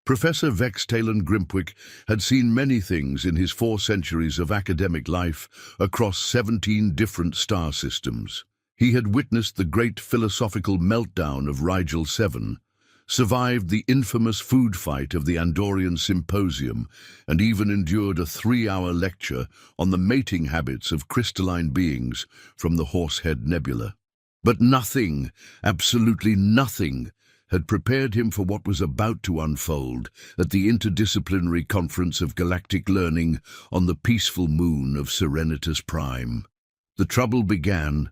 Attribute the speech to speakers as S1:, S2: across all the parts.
S1: Professor Vextalen Grimpick had seen many things in his 4 centuries of academic life across 17 different star systems. He had witnessed the great philosophical meltdown of Rigel 7, survived the infamous food fight of the Andorian Symposium, and even endured a 3-hour lecture on the mating habits of crystalline beings from the Horsehead Nebula. But nothing, absolutely nothing, had prepared him for what was about to unfold at the Interdisciplinary Conference of Galactic Learning on the peaceful moon of Serenitatis Prime. The trouble began,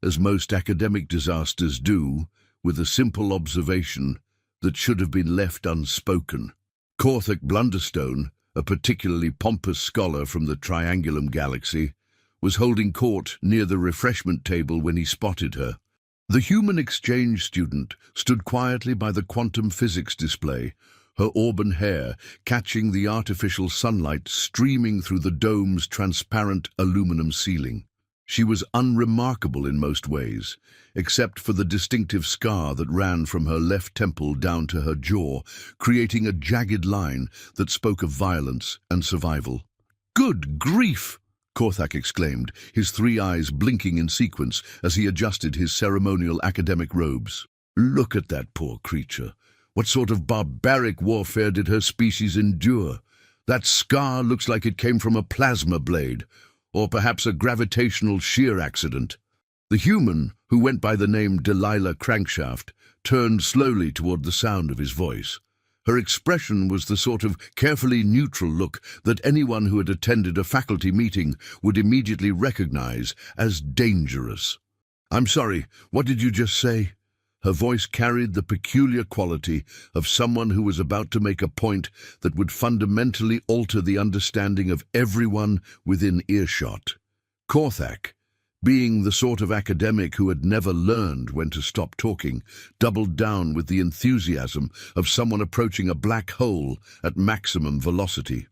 S1: as most academic disasters do, with a simple observation that should have been left unspoken. Corthac Blunderstone, a particularly pompous scholar from the Triangulum galaxy, was holding court near the refreshment table when he spotted her. The human exchange student stood quietly by the quantum physics display, her auburn hair catching the artificial sunlight streaming through the dome's transparent aluminum ceiling. She was unremarkable in most ways, except for the distinctive scar that ran from her left temple down to her jaw, creating a jagged line that spoke of violence and survival. "Good grief!" Corthac exclaimed, his 3 eyes blinking in sequence as he adjusted his ceremonial academic robes. "Look at that poor creature. What sort of barbaric warfare did her species endure? That scar looks like it came from a plasma blade, or perhaps a gravitational shear accident." The human, who went by the name Delilah Crankshaft, turned slowly toward the sound of his voice. Her expression was the sort of carefully neutral look that anyone who had attended a faculty meeting would immediately recognize as dangerous. "I'm sorry, what did you just say?" Her voice carried the peculiar quality of someone who was about to make a point that would fundamentally alter the understanding of everyone within earshot. Corthac, being the sort of academic who had never learned when to stop talking, doubled down with the enthusiasm of someone approaching a black hole at maximum velocity.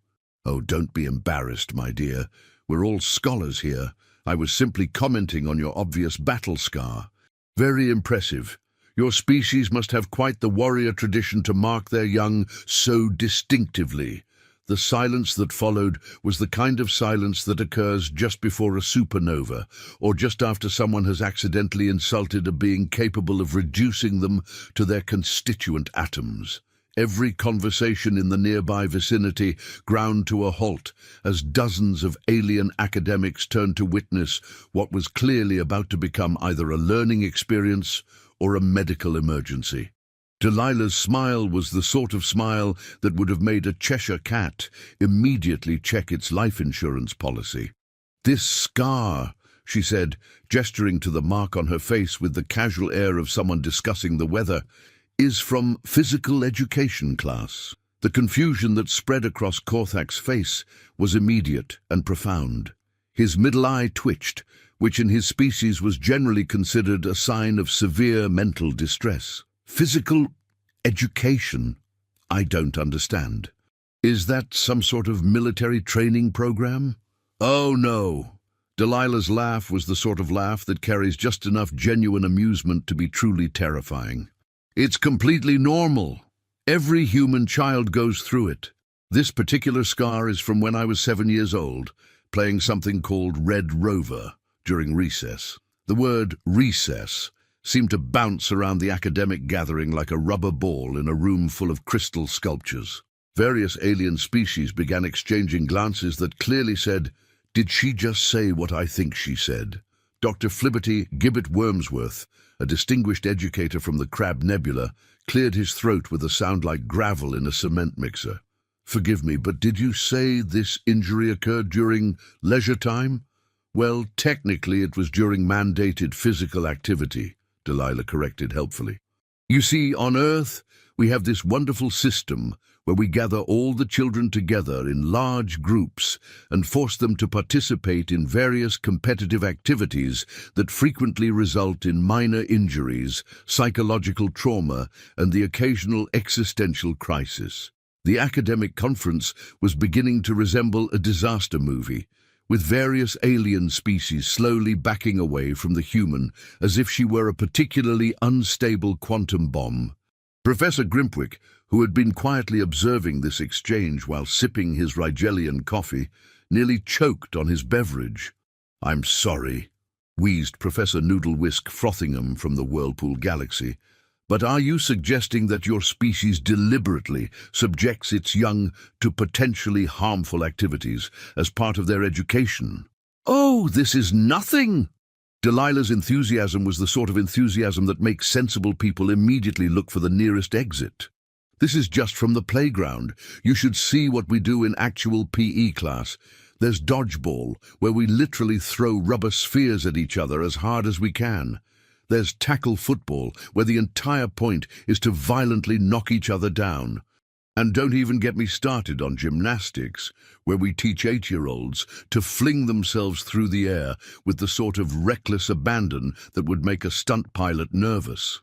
S1: "Oh, don't be embarrassed, my dear. We're all scholars here. I was simply commenting on your obvious battle scar. Very impressive. Your species must have quite the warrior tradition to mark their young so distinctively." The silence that followed was the kind of silence that occurs just before a supernova, or just after someone has accidentally insulted a being capable of reducing them to their constituent atoms. Every conversation in the nearby vicinity ground to a halt as dozens of alien academics turned to witness what was clearly about to become either a learning experience or a medical emergency. Delilah's smile was the sort of smile that would have made a Cheshire cat immediately check its life insurance policy. "This scar," she said, gesturing to the mark on her face with the casual air of someone discussing the weather, "is from physical education class." The confusion that spread across Corthac's face was immediate and profound. His middle eye twitched, which in his species was generally considered a sign of severe mental distress. "Physical education? I don't understand. Is that some sort of military training program?" "Oh, no." Delilah's laugh was the sort of laugh that carries just enough genuine amusement to be truly terrifying. "It's completely normal. Every human child goes through it. This particular scar is from when I was 7 years old, playing something called Red Rover during recess." The word recess seemed to bounce around the academic gathering like a rubber ball in a room full of crystal sculptures. Various alien species began exchanging glances that clearly said, "Did she just say what I think she said?" Dr. Flibberty Gibbet Wormsworth, a distinguished educator from the Crab Nebula, cleared his throat with a sound like gravel in a cement mixer. "Forgive me, but did you say this injury occurred during leisure time?" "Well, technically it was during mandated physical activity," Delilah corrected helpfully. "You see, on Earth, we have this wonderful system where we gather all the children together in large groups and force them to participate in various competitive activities that frequently result in minor injuries, psychological trauma, and the occasional existential crisis. The academic conference was beginning to resemble a disaster movie, with various alien species slowly backing away from the human as if she were a particularly unstable quantum bomb. Professor Grimpick, who who had been quietly observing this exchange while sipping his Rigelian coffee, nearly choked on his beverage. "I'm sorry," wheezed Professor Noodle-Whisk Frothingham from the Whirlpool Galaxy, "but are you suggesting that your species deliberately subjects its young to potentially harmful activities as part of their education?" "Oh, this is nothing!" Delilah's enthusiasm was the sort of enthusiasm that makes sensible people immediately look for the nearest exit. "This is just from the playground. You should see what we do in actual PE class. There's dodgeball, where we literally throw rubber spheres at each other as hard as we can. There's tackle football, where the entire point is to violently knock each other down. And don't even get me started on gymnastics, where we teach 8-year-olds to fling themselves through the air with the sort of reckless abandon that would make a stunt pilot nervous."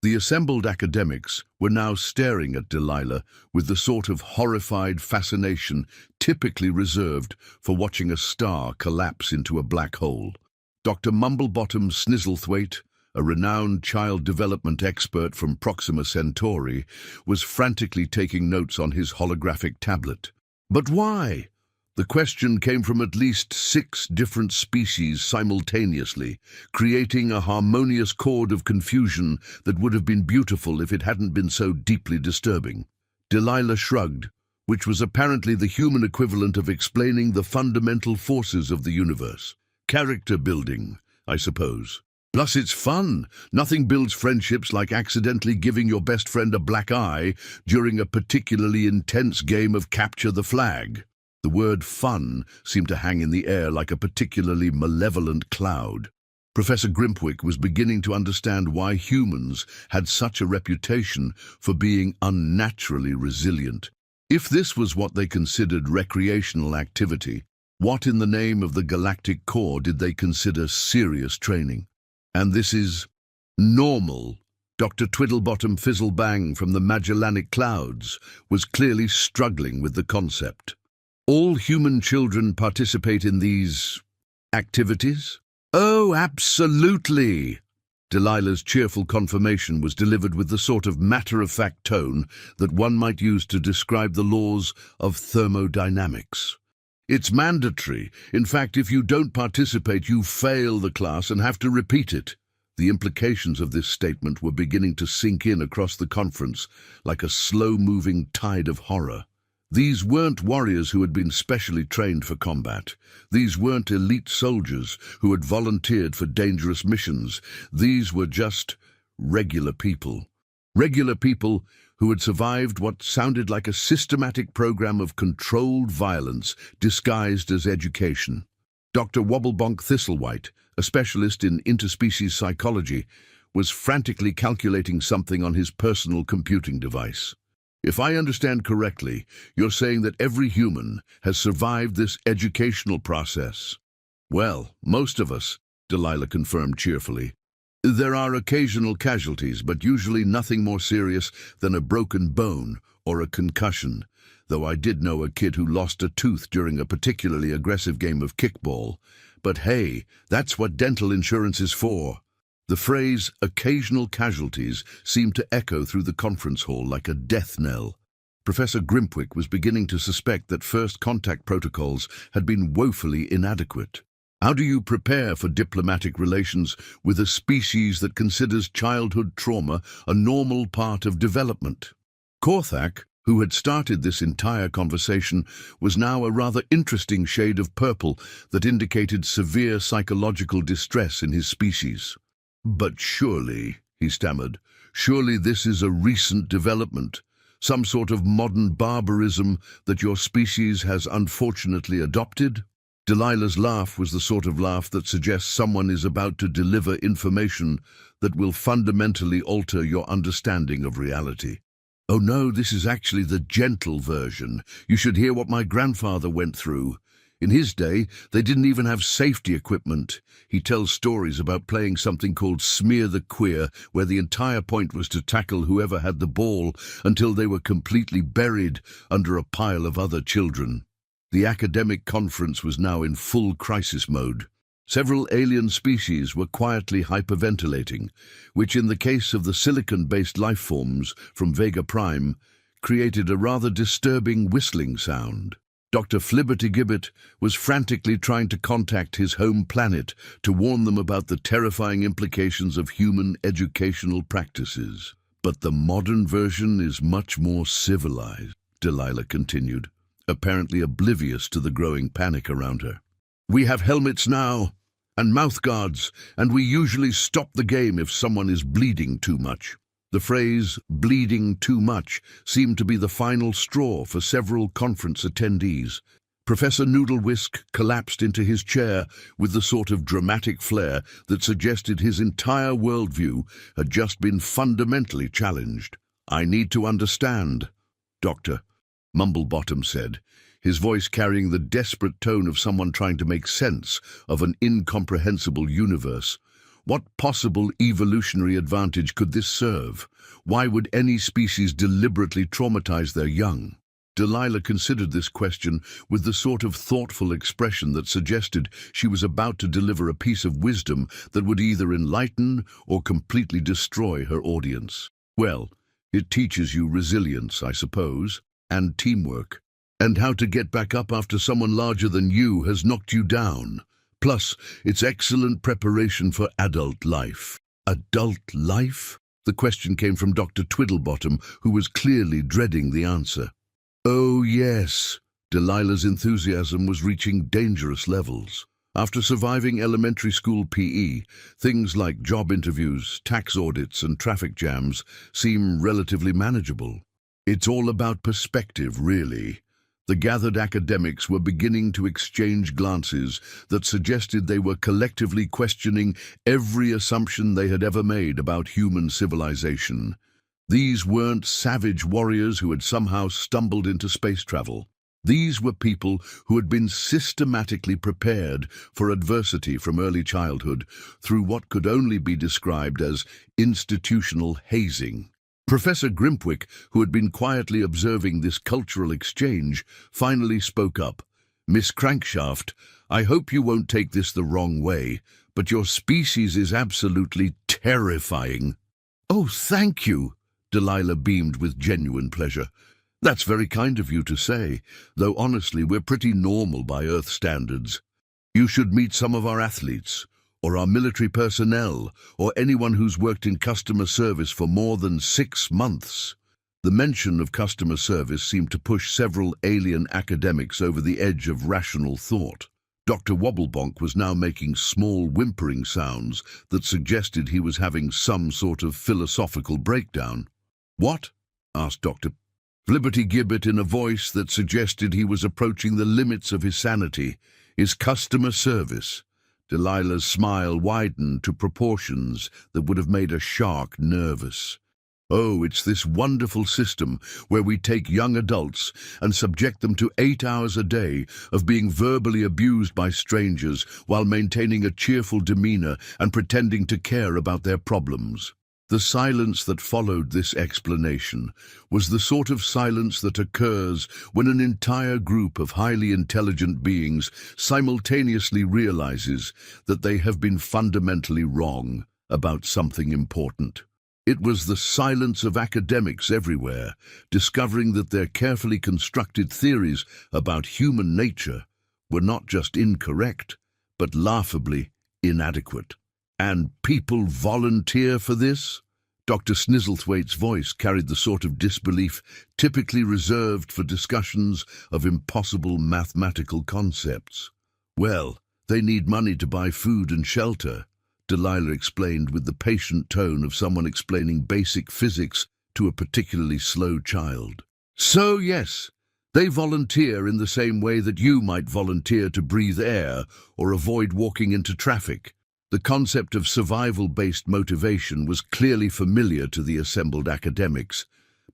S1: The assembled academics were now staring at Delilah with the sort of horrified fascination typically reserved for watching a star collapse into a black hole. Dr. Mumblebottom Snizzlethwaite, a renowned child development expert from Proxima Centauri, was frantically taking notes on his holographic tablet. But why? The question came from at least 6 different species simultaneously, creating a harmonious chord of confusion that would have been beautiful if it hadn't been so deeply disturbing. Delilah shrugged, which was apparently the human equivalent of explaining the fundamental forces of the universe. "Character building, I suppose. Plus it's fun. Nothing builds friendships like accidentally giving your best friend a black eye during a particularly intense game of capture the flag." The word fun seemed to hang in the air like a particularly malevolent cloud. Professor Grimpwick was beginning to understand why humans had such a reputation for being unnaturally resilient. If this was what they considered recreational activity, what in the name of the galactic core did they consider serious training? And this is normal. Dr. Twiddlebottom Fizzlebang from the Magellanic Clouds was clearly struggling with the concept. All human children participate in these activities? "Oh, absolutely!" Delilah's cheerful confirmation was delivered with the sort of matter-of-fact tone that one might use to describe the laws of thermodynamics. "It's mandatory. In fact, if you don't participate, you fail the class and have to repeat it." The implications of this statement were beginning to sink in across the conference like a slow-moving tide of horror. These weren't warriors who had been specially trained for combat. These weren't elite soldiers who had volunteered for dangerous missions. These were just regular people. Regular people who had survived what sounded like a systematic program of controlled violence disguised as education. Dr. Wobblebonk Thistlewhite, a specialist in interspecies psychology, was frantically calculating something on his personal computing device. "If I understand correctly, you're saying that every human has survived this educational process." "Well, most of us," Delilah confirmed cheerfully. "There are occasional casualties, but usually nothing more serious than a broken bone or a concussion, though I did know a kid who lost a tooth during a particularly aggressive game of kickball. But hey, that's what dental insurance is for." The phrase "occasional casualties" seemed to echo through the conference hall like a death knell. Professor Grimpwick was beginning to suspect that first contact protocols had been woefully inadequate. How do you prepare for diplomatic relations with a species that considers childhood trauma a normal part of development? Korthak, who had started this entire conversation, was now a rather interesting shade of purple that indicated severe psychological distress in his species. "But surely," he stammered, "surely this is a recent development, some sort of modern barbarism that your species has unfortunately adopted?" Delilah's laugh was the sort of laugh that suggests someone is about to deliver information that will fundamentally alter your understanding of reality. "Oh no, this is actually the gentle version. You should hear what my grandfather went through. In his day, they didn't even have safety equipment. He tells stories about playing something called Smear the Queer, where the entire point was to tackle whoever had the ball until they were completely buried under a pile of other children." The academic conference was now in full crisis mode. Several alien species were quietly hyperventilating, which in the case of the silicon-based life forms from Vega Prime created a rather disturbing whistling sound. Dr. Flibbertigibbet was frantically trying to contact his home planet to warn them about the terrifying implications of human educational practices. But the modern version is much more civilized, Delilah continued, apparently oblivious to the growing panic around her. We have helmets now, and mouthguards, and we usually stop the game if someone is bleeding too much. The phrase, bleeding too much, seemed to be the final straw for several conference attendees. Professor Noodle-Whisk collapsed into his chair with the sort of dramatic flair that suggested his entire worldview had just been fundamentally challenged. I need to understand, Doctor, Mumblebottom said, his voice carrying the desperate tone of someone trying to make sense of an incomprehensible universe. What possible evolutionary advantage could this serve? Why would any species deliberately traumatize their young? Delilah considered this question with the sort of thoughtful expression that suggested she was about to deliver a piece of wisdom that would either enlighten or completely destroy her audience. Well, it teaches you resilience, I suppose, and teamwork, and how to get back up after someone larger than you has knocked you down. Plus, it's excellent preparation for adult life. Adult life? The question came from Dr. Twiddlebottom, who was clearly dreading the answer. Oh, yes. Delilah's enthusiasm was reaching dangerous levels. After surviving elementary school PE, things like job interviews, tax audits, and traffic jams seem relatively manageable. It's all about perspective, really. The gathered academics were beginning to exchange glances that suggested they were collectively questioning every assumption they had ever made about human civilization. These weren't savage warriors who had somehow stumbled into space travel. These were people who had been systematically prepared for adversity from early childhood through what could only be described as institutional hazing. Professor Grimpwick, who had been quietly observing this cultural exchange, finally spoke up. Miss Crankshaft, I hope you won't take this the wrong way, but your species is absolutely terrifying. Oh, thank you, Delilah beamed with genuine pleasure. That's very kind of you to say, though honestly we're pretty normal by Earth standards. You should meet some of our athletes, or our military personnel, or anyone who's worked in customer service for more than 6 months. The mention of customer service seemed to push several alien academics over the edge of rational thought. Dr. Wobblebonk was now making small whimpering sounds that suggested he was having some sort of philosophical breakdown. What? Asked Dr. Flibbertigibbet in a voice that suggested he was approaching the limits of his sanity. Is customer service? Delilah's smile widened to proportions that would have made a shark nervous. Oh, it's this wonderful system where we take young adults and subject them to 8 hours a day of being verbally abused by strangers while maintaining a cheerful demeanor and pretending to care about their problems. The silence that followed this explanation was the sort of silence that occurs when an entire group of highly intelligent beings simultaneously realizes that they have been fundamentally wrong about something important. It was the silence of academics everywhere, discovering that their carefully constructed theories about human nature were not just incorrect, but laughably inadequate. And people volunteer for this? Dr. Snizzlethwaite's voice carried the sort of disbelief typically reserved for discussions of impossible mathematical concepts. Well, they need money to buy food and shelter, Delilah explained with the patient tone of someone explaining basic physics to a particularly slow child. So yes, they volunteer in the same way that you might volunteer to breathe air or avoid walking into traffic. The concept of survival-based motivation was clearly familiar to the assembled academics,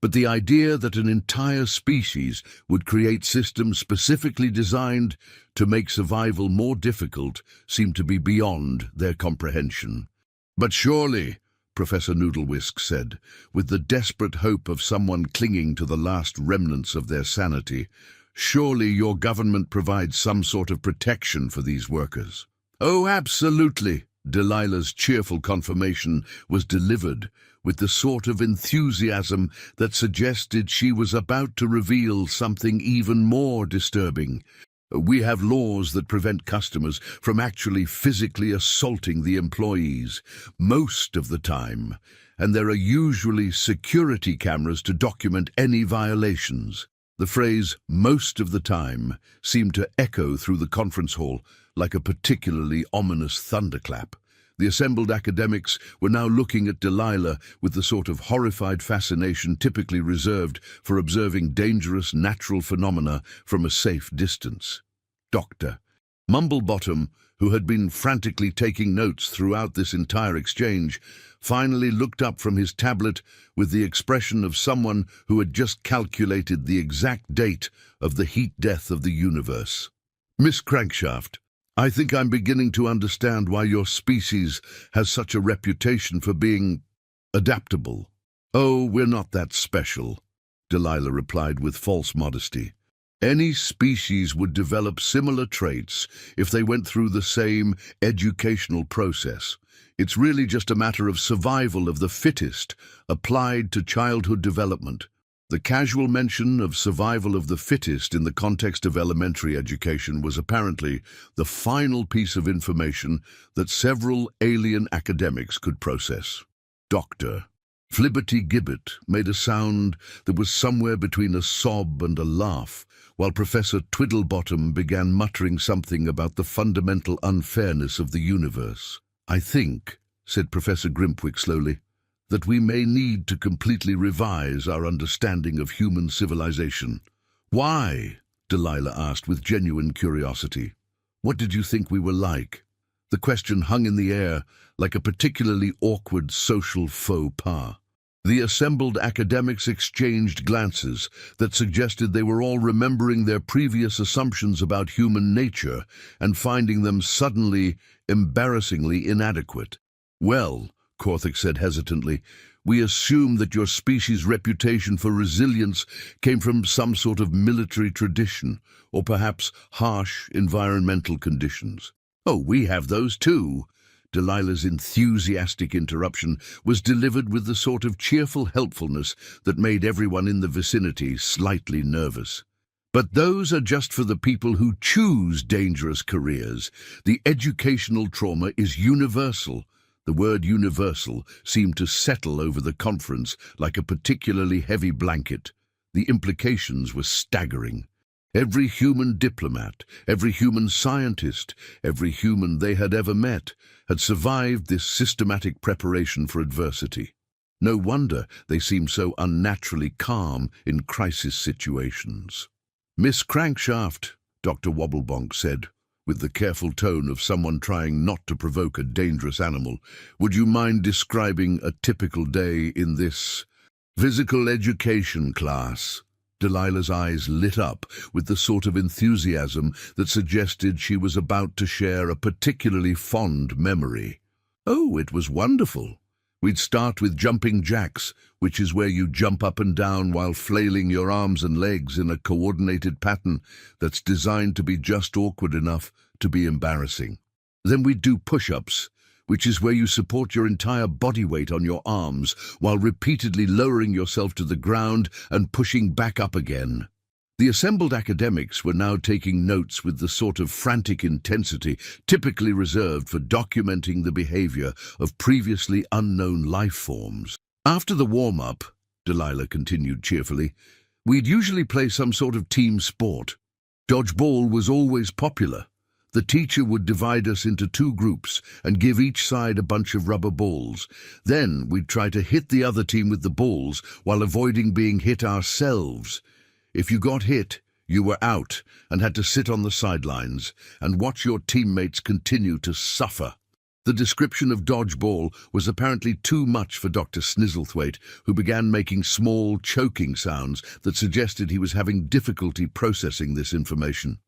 S1: but the idea that an entire species would create systems specifically designed to make survival more difficult seemed to be beyond their comprehension. But surely, Professor Noodle-Whisk said, with the desperate hope of someone clinging to the last remnants of their sanity, surely your government provides some sort of protection for these workers. Oh, absolutely. Delilah's cheerful confirmation was delivered with the sort of enthusiasm that suggested she was about to reveal something even more disturbing. We have laws that prevent customers from actually physically assaulting the employees most of the time, and there are usually security cameras to document any violations. The phrase "most of the time" seemed to echo through the conference hall like a particularly ominous thunderclap. The assembled academics were now looking at Delilah with the sort of horrified fascination typically reserved for observing dangerous natural phenomena from a safe distance. Dr. Mumblebottom, who had been frantically taking notes throughout this entire exchange, finally looked up from his tablet with the expression of someone who had just calculated the exact date of the heat death of the universe. "Miss Crankshaft, I think I'm beginning to understand why your species has such a reputation for being adaptable." "Oh, we're not that special," Delilah replied with false modesty. "Any species would develop similar traits if they went through the same educational process. It's really just a matter of survival of the fittest applied to childhood development." The casual mention of survival of the fittest in the context of elementary education was apparently the final piece of information that several alien academics could process. Dr. Flibberty-Gibbet made a sound that was somewhere between a sob and a laugh, while Professor Twiddlebottom began muttering something about the fundamental unfairness of the universe. "I think," said Professor Grimpwick slowly, "that we may need to completely revise our understanding of human civilization." "Why?" Delilah asked with genuine curiosity. "What did you think we were like?" The question hung in the air like a particularly awkward social faux pas. The assembled academics exchanged glances that suggested they were all remembering their previous assumptions about human nature and finding them suddenly, embarrassingly inadequate. "Well," Korthik said hesitantly, "we assume that your species' reputation for resilience came from some sort of military tradition, or perhaps harsh environmental conditions." "Oh, we have those too." Delilah's enthusiastic interruption was delivered with the sort of cheerful helpfulness that made everyone in the vicinity slightly nervous. "But those are just for the people who choose dangerous careers. The educational trauma is universal." The word universal seemed to settle over the conference like a particularly heavy blanket. The implications were staggering. Every human diplomat, every human scientist, every human they had ever met had survived this systematic preparation for adversity. No wonder they seemed so unnaturally calm in crisis situations. "Miss Crankshaft," Dr. Wobblebonk said, with the careful tone of someone trying not to provoke a dangerous animal, "would you mind describing a typical day in this physical education class?" Delilah's eyes lit up with the sort of enthusiasm that suggested she was about to share a particularly fond memory. "Oh, it was wonderful. We'd start with jumping jacks, which is where you jump up and down while flailing your arms and legs in a coordinated pattern that's designed to be just awkward enough to be embarrassing. Then we'd do push-ups, which is where you support your entire body weight on your arms while repeatedly lowering yourself to the ground and pushing back up again." The assembled academics were now taking notes with the sort of frantic intensity typically reserved for documenting the behavior of previously unknown life forms. "After the warm-up," Delilah continued cheerfully, "we'd usually play some sort of team sport. Dodgeball was always popular. The teacher would divide us into two groups and give each side a bunch of rubber balls. Then we'd try to hit the other team with the balls while avoiding being hit ourselves. If you got hit, you were out and had to sit on the sidelines and watch your teammates continue to suffer." The description of dodgeball was apparently too much for Dr. Snizzlethwaite, who began making small, choking sounds that suggested he was having difficulty processing this information.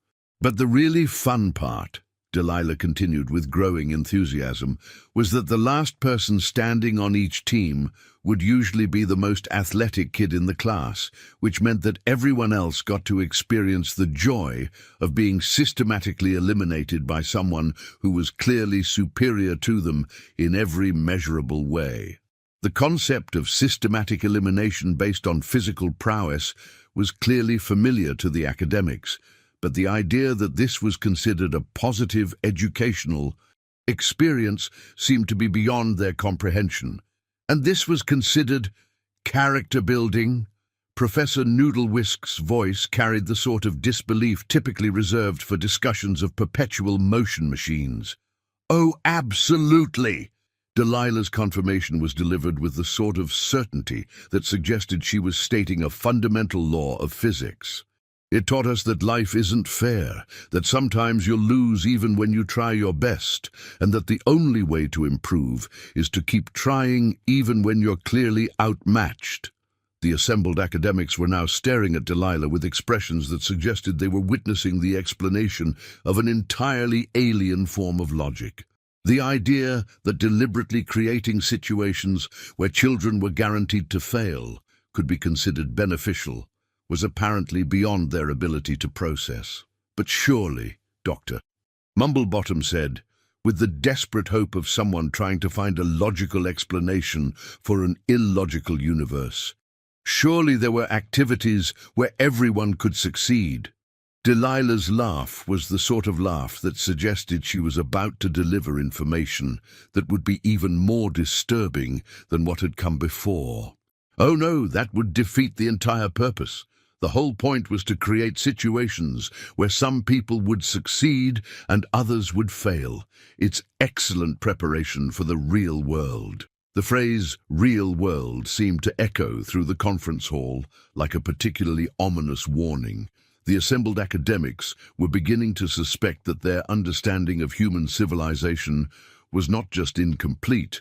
S1: "But the really fun part," Delilah continued with growing enthusiasm, "was that the last person standing on each team would usually be the most athletic kid in the class, which meant that everyone else got to experience the joy of being systematically eliminated by someone who was clearly superior to them in every measurable way." The concept of systematic elimination based on physical prowess was clearly familiar to the academics, but the idea that this was considered a positive educational experience seemed to be beyond their comprehension. And this was considered character building. Professor Noodlewisk's voice carried the sort of disbelief typically reserved for discussions of perpetual motion machines. "Oh, absolutely!" Delilah's confirmation was delivered with the sort of certainty that suggested she was stating a fundamental law of physics. "It taught us that life isn't fair, that sometimes you'll lose even when you try your best, and that the only way to improve is to keep trying even when you're clearly outmatched." The assembled academics were now staring at Delilah with expressions that suggested they were witnessing the explanation of an entirely alien form of logic. The idea that deliberately creating situations where children were guaranteed to fail could be considered beneficial was apparently beyond their ability to process. "But surely, Doctor," Mumblebottom said, with the desperate hope of someone trying to find a logical explanation for an illogical universe, "surely there were activities where everyone could succeed." Delilah's laugh was the sort of laugh that suggested she was about to deliver information that would be even more disturbing than what had come before. "Oh no, that would defeat the entire purpose. The whole point was to create situations where some people would succeed and others would fail. It's excellent preparation for the real world." The phrase "real world" seemed to echo through the conference hall like a particularly ominous warning. The assembled academics were beginning to suspect that their understanding of human civilization was not just incomplete,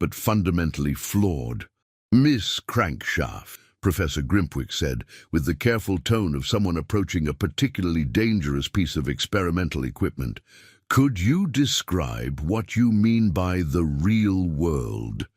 S1: but fundamentally flawed. "Miss Crankshaft," Professor Grimpwick said, with the careful tone of someone approaching a particularly dangerous piece of experimental equipment, "could you describe what you mean by the real world?"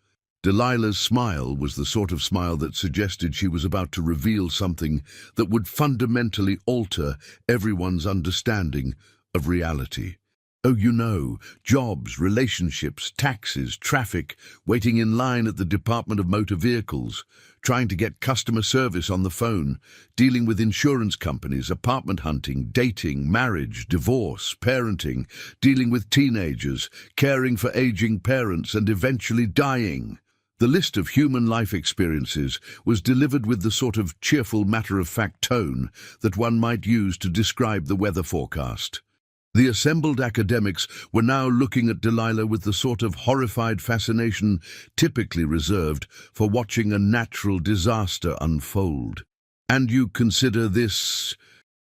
S1: Delilah's smile was the sort of smile that suggested she was about to reveal something that would fundamentally alter everyone's understanding of reality. "Oh, you know, jobs, relationships, taxes, traffic, waiting in line at the Department of Motor Vehicles, trying to get customer service on the phone, dealing with insurance companies, apartment hunting, dating, marriage, divorce, parenting, dealing with teenagers, caring for aging parents, and eventually dying." The list of human life experiences was delivered with the sort of cheerful, matter-of-fact tone that one might use to describe the weather forecast. The assembled academics were now looking at Delilah with the sort of horrified fascination typically reserved for watching a natural disaster unfold. "And you consider this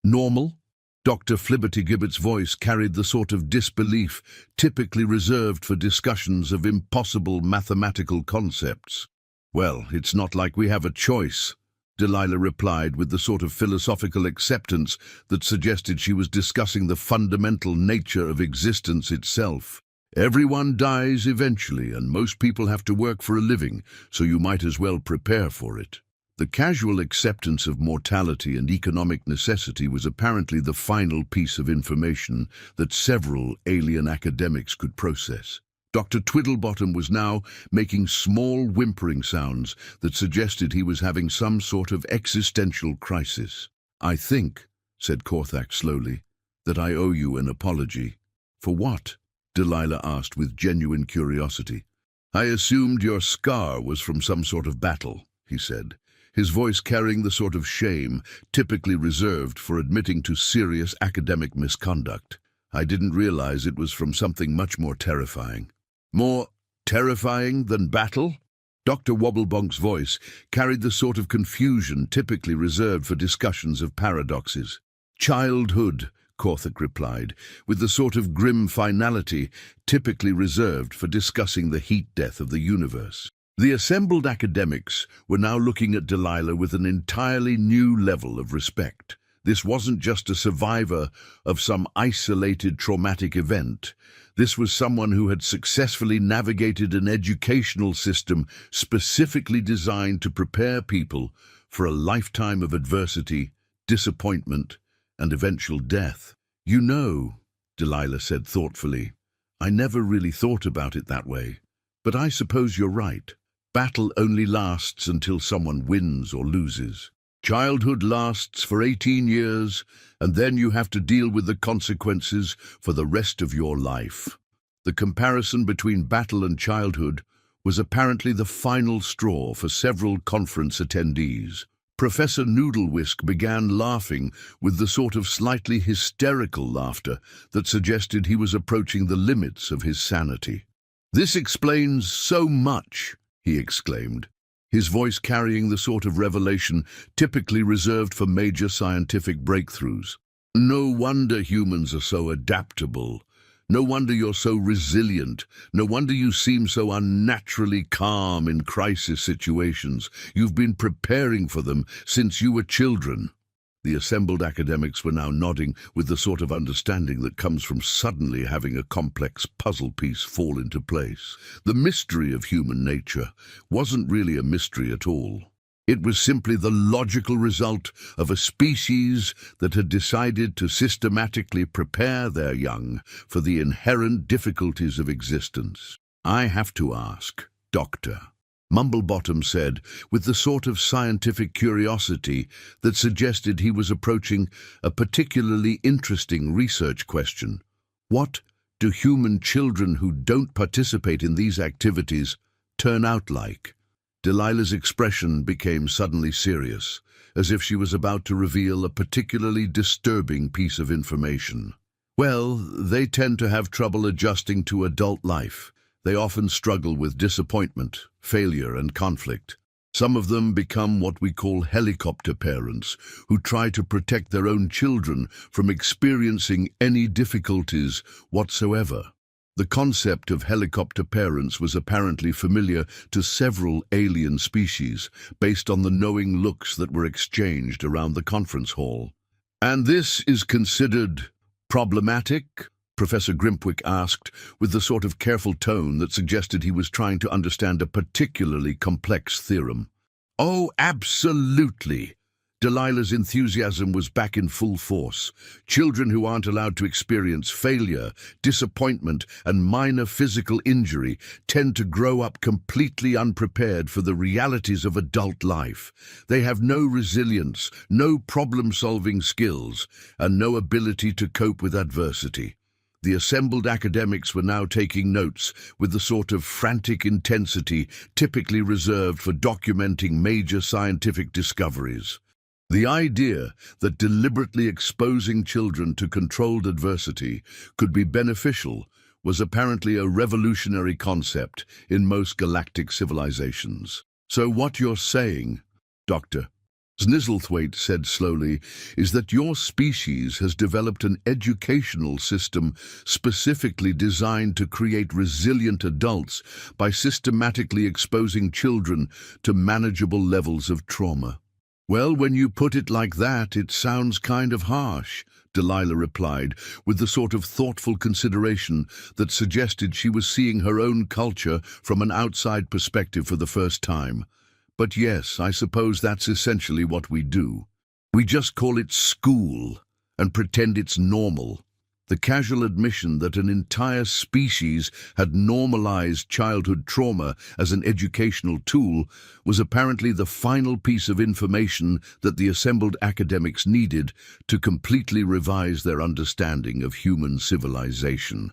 S1: normal?" Dr. Flibberty-Gibbert's voice carried the sort of disbelief typically reserved for discussions of impossible mathematical concepts. "Well, it's not like we have a choice," Delilah replied with the sort of philosophical acceptance that suggested she was discussing the fundamental nature of existence itself. "Everyone dies eventually, and most people have to work for a living, so you might as well prepare for it." The casual acceptance of mortality and economic necessity was apparently the final piece of information that several alien academics could process. Dr. Twiddlebottom was now making small whimpering sounds that suggested he was having some sort of existential crisis. "I think," said Korthak slowly, "that I owe you an apology." "For what?" Delilah asked with genuine curiosity. "I assumed your scar was from some sort of battle," he said, his voice carrying the sort of shame typically reserved for admitting to serious academic misconduct. "I didn't realize it was from something much more terrifying." "More terrifying than battle?" Dr. Wobblebonk's voice carried the sort of confusion typically reserved for discussions of paradoxes. "Childhood," Korthak replied, with the sort of grim finality typically reserved for discussing the heat death of the universe. The assembled academics were now looking at Delilah with an entirely new level of respect. This wasn't just a survivor of some isolated traumatic event. This was someone who had successfully navigated an educational system specifically designed to prepare people for a lifetime of adversity, disappointment, and eventual death. "You know," Delilah said thoughtfully, "I never really thought about it that way, but I suppose you're right. battle only lasts until someone wins or loses. Childhood lasts for 18 years, and then you have to deal with the consequences for the rest of your life. The comparison between battle and childhood was apparently the final straw for several conference attendees. Professor Noodlewisk began laughing with the sort of slightly hysterical laughter that suggested he was approaching the limits of his sanity. "This explains so much," he exclaimed, his voice carrying the sort of revelation typically reserved for major scientific breakthroughs. "No wonder humans are so adaptable. No wonder you're so resilient. No wonder you seem so unnaturally calm in crisis situations. You've been preparing for them since you were children." The assembled academics were now nodding with the sort of understanding that comes from suddenly having a complex puzzle piece fall into place. The mystery of human nature wasn't really a mystery at all. It was simply the logical result of a species that had decided to systematically prepare their young for the inherent difficulties of existence. "I have to ask, Doctor," Mumblebottom said, with the sort of scientific curiosity that suggested he was approaching a particularly interesting research question. "What do human children who don't participate in these activities turn out like?" Delilah's expression became suddenly serious, as if she was about to reveal a particularly disturbing piece of information. "Well, they tend to have trouble adjusting to adult life. They often struggle with disappointment, failure, and conflict. Some of them become what we call helicopter parents, who try to protect their own children from experiencing any difficulties whatsoever." The concept of helicopter parents was apparently familiar to several alien species, based on the knowing looks that were exchanged around the conference hall. "And this is considered problematic?" Professor Grimpwick asked, with the sort of careful tone that suggested he was trying to understand a particularly complex theorem. "Oh, absolutely!" Delilah's enthusiasm was back in full force. "Children who aren't allowed to experience failure, disappointment, and minor physical injury tend to grow up completely unprepared for the realities of adult life. They have no resilience, no problem-solving skills, and no ability to cope with adversity." The assembled academics were now taking notes with the sort of frantic intensity typically reserved for documenting major scientific discoveries. The idea that deliberately exposing children to controlled adversity could be beneficial was apparently a revolutionary concept in most galactic civilizations. "So what you're saying, Doctor," Snizzlethwaite said slowly, "is that your species has developed an educational system specifically designed to create resilient adults by systematically exposing children to manageable levels of trauma." "Well, when you put it like that, it sounds kind of harsh," Delilah replied, with the sort of thoughtful consideration that suggested she was seeing her own culture from an outside perspective for the first time. "But yes, I suppose that's essentially what we do. We just call it school and pretend it's normal." The casual admission that an entire species had normalized childhood trauma as an educational tool was apparently the final piece of information that the assembled academics needed to completely revise their understanding of human civilization.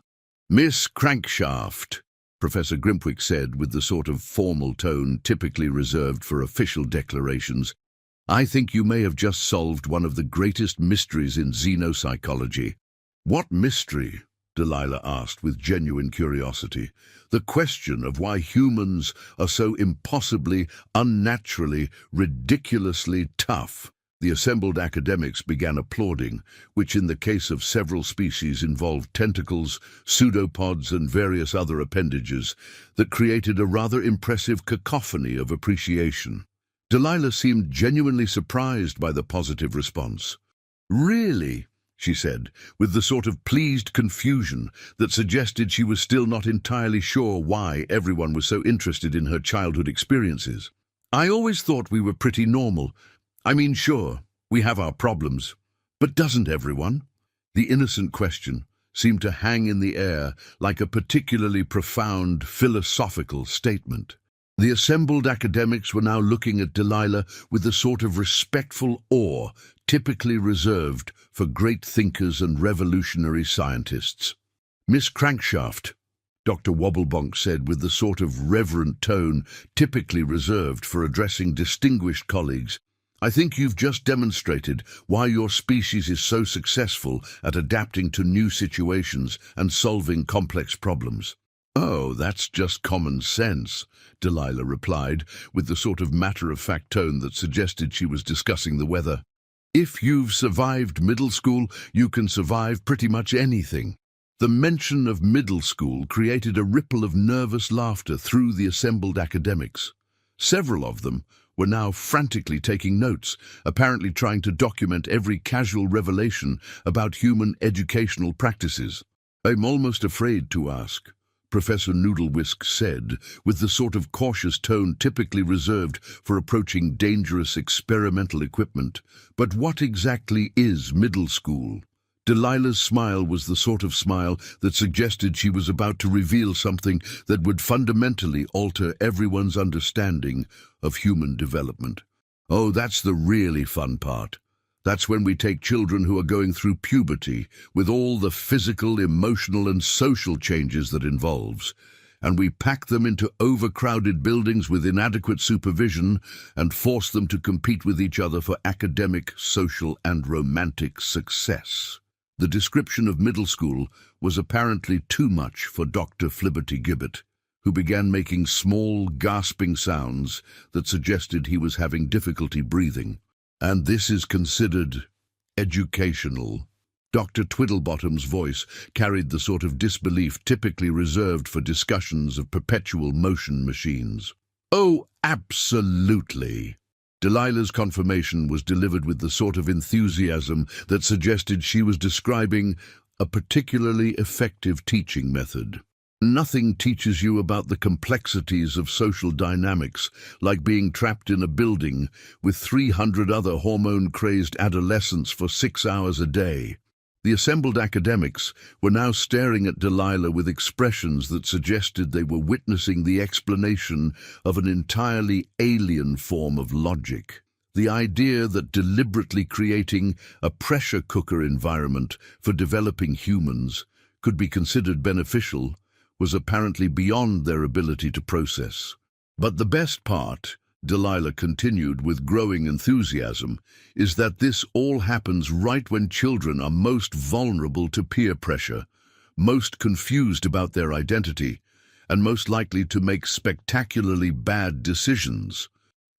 S1: "Miss Crankshaft," Professor Grimpwick said with the sort of formal tone typically reserved for official declarations, "I think you may have just solved one of the greatest mysteries in xenopsychology." "What mystery?" Delilah asked with genuine curiosity. "The question of why humans are so impossibly, unnaturally, ridiculously tough." The assembled academics began applauding, which in the case of several species involved tentacles, pseudopods, and various other appendages that created a rather impressive cacophony of appreciation. Delilah seemed genuinely surprised by the positive response. "Really?" she said, with the sort of pleased confusion that suggested she was still not entirely sure why everyone was so interested in her childhood experiences. "I always thought we were pretty normal. I mean, sure, we have our problems, but doesn't everyone?" The innocent question seemed to hang in the air like a particularly profound philosophical statement. The assembled academics were now looking at Delilah with the sort of respectful awe typically reserved for great thinkers and revolutionary scientists. "Miss Crankshaft," Dr. Wobblebonk said with the sort of reverent tone typically reserved for addressing distinguished colleagues, "I think you've just demonstrated why your species is so successful at adapting to new situations and solving complex problems." "Oh, that's just common sense," Delilah replied, with the sort of matter-of-fact tone that suggested she was discussing the weather. "If you've survived middle school, you can survive pretty much anything." The mention of middle school created a ripple of nervous laughter through the assembled academics. Several of them were now frantically taking notes, apparently trying to document every casual revelation about human educational practices. "I'm almost afraid to ask," Professor Noodlewisk said, with the sort of cautious tone typically reserved for approaching dangerous experimental equipment, "but what exactly is middle school?" Delilah's smile was the sort of smile that suggested she was about to reveal something that would fundamentally alter everyone's understanding of human development. "Oh, that's the really fun part. That's when we take children who are going through puberty, with all the physical, emotional, and social changes that involves, and we pack them into overcrowded buildings with inadequate supervision and force them to compete with each other for academic, social, and romantic success." The description of middle school was apparently too much for Dr. Flibberty-Gibbet, who began making small, gasping sounds that suggested he was having difficulty breathing. "And this is considered educational." Dr. Twiddlebottom's voice carried the sort of disbelief typically reserved for discussions of perpetual motion machines. "Oh, absolutely." Delilah's confirmation was delivered with the sort of enthusiasm that suggested she was describing a particularly effective teaching method. "Nothing teaches you about the complexities of social dynamics like being trapped in a building with 300 other hormone-crazed adolescents for 6 hours a day." The assembled academics were now staring at Delilah with expressions that suggested they were witnessing the explanation of an entirely alien form of logic. The idea that deliberately creating a pressure cooker environment for developing humans could be considered beneficial was apparently beyond their ability to process. "But the best part," Delilah continued with growing enthusiasm, "is that this all happens right when children are most vulnerable to peer pressure, most confused about their identity, and most likely to make spectacularly bad decisions.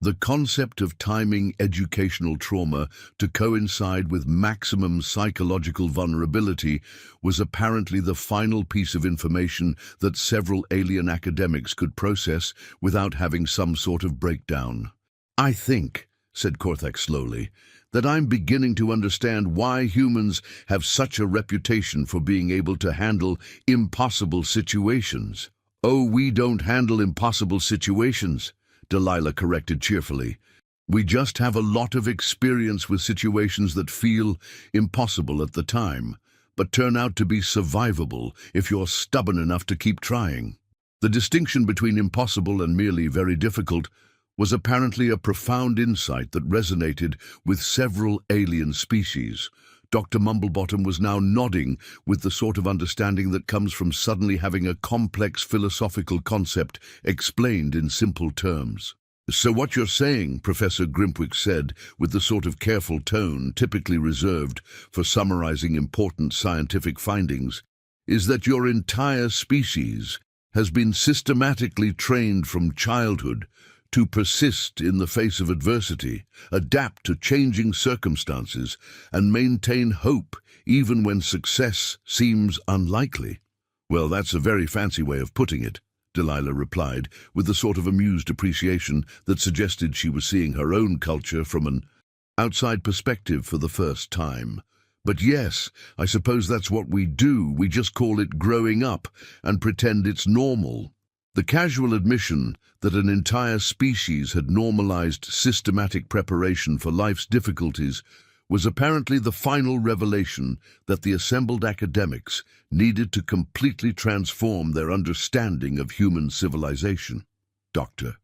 S1: The concept of timing educational trauma to coincide with maximum psychological vulnerability was apparently the final piece of information that several alien academics could process without having some sort of breakdown. "I think," said Korthak slowly, "that I'm beginning to understand why humans have such a reputation for being able to handle impossible situations." "Oh, we don't handle impossible situations," Delilah corrected cheerfully. "We just have a lot of experience with situations that feel impossible at the time, but turn out to be survivable if you're stubborn enough to keep trying." The distinction between impossible and merely very difficult was apparently a profound insight that resonated with several alien species. Dr. Mumblebottom was now nodding with the sort of understanding that comes from suddenly having a complex philosophical concept explained in simple terms. "So what you're saying," Professor Grimpwick said, with the sort of careful tone typically reserved for summarizing important scientific findings, "is that your entire species has been systematically trained from childhood to persist in the face of adversity, adapt to changing circumstances, and maintain hope even when success seems unlikely." "Well, that's a very fancy way of putting it," Delilah replied, with the sort of amused appreciation that suggested she was seeing her own culture from an outside perspective for the first time. "But yes, I suppose that's what we do. We just call it growing up and pretend it's normal." The casual admission that an entire species had normalized systematic preparation for life's difficulties was apparently the final revelation that the assembled academics needed to completely transform their understanding of human civilization. Dr.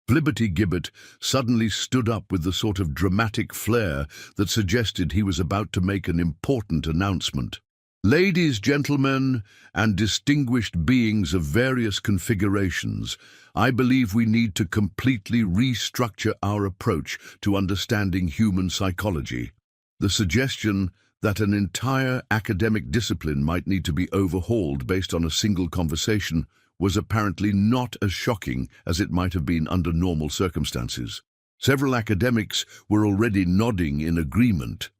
S1: Flibberty-Gibbet suddenly stood up with the sort of dramatic flair that suggested he was about to make an important announcement. Ladies, gentlemen, and distinguished beings of various configurations, I believe we need to completely restructure our approach to understanding human psychology. The suggestion that an entire academic discipline might need to be overhauled based on a single conversation was apparently not as shocking as it might have been under normal circumstances. Several academics were already nodding in agreement.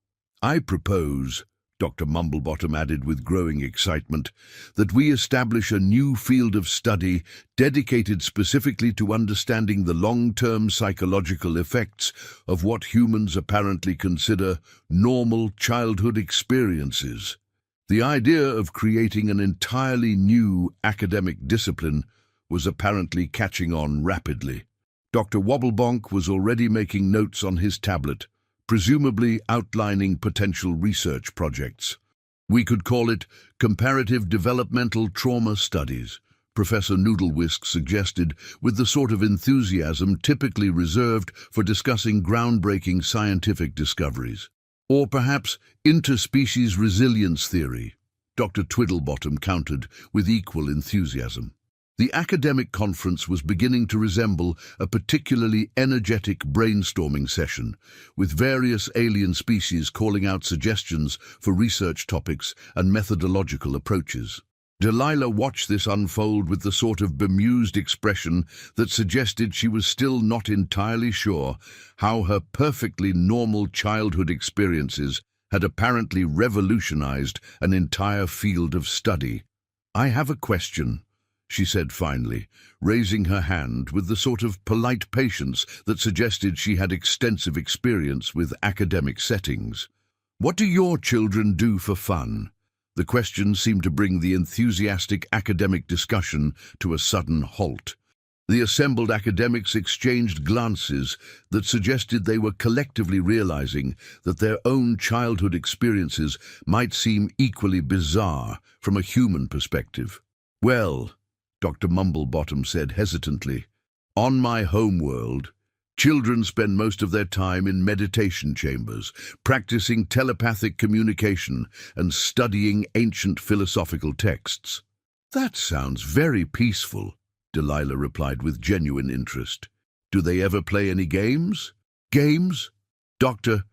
S1: "I propose," Dr. Mumblebottom added with growing excitement, "that we establish a new field of study dedicated specifically to understanding the long-term psychological effects of what humans apparently consider normal childhood experiences." The idea of creating an entirely new academic discipline was apparently catching on rapidly. Dr. Wobblebonk was already making notes on his tablet, presumably outlining potential research projects. "We could call it Comparative Developmental Trauma Studies," Professor Noodlewisk suggested with the sort of enthusiasm typically reserved for discussing groundbreaking scientific discoveries. "Or perhaps interspecies resilience theory," Dr. Twiddlebottom countered with equal enthusiasm. The academic conference was beginning to resemble a particularly energetic brainstorming session, with various alien species calling out suggestions for research topics and methodological approaches. Delilah watched this unfold with the sort of bemused expression that suggested she was still not entirely sure how her perfectly normal childhood experiences had apparently revolutionized an entire field of study. "I have a question," she said finally, raising her hand with the sort of polite patience that suggested she had extensive experience with academic settings. "What do your children do for fun?" The question seemed to bring the enthusiastic academic discussion to a sudden halt. The assembled academics exchanged glances that suggested they were collectively realizing that their own childhood experiences might seem equally bizarre from a human perspective. "Well," Dr. Mumblebottom said hesitantly, "on my homeworld, children spend most of their time in meditation chambers, practicing telepathic communication and studying ancient philosophical texts." "That sounds very peaceful," Delilah replied with genuine interest. "Do they ever play any games?" "Games?" Dr.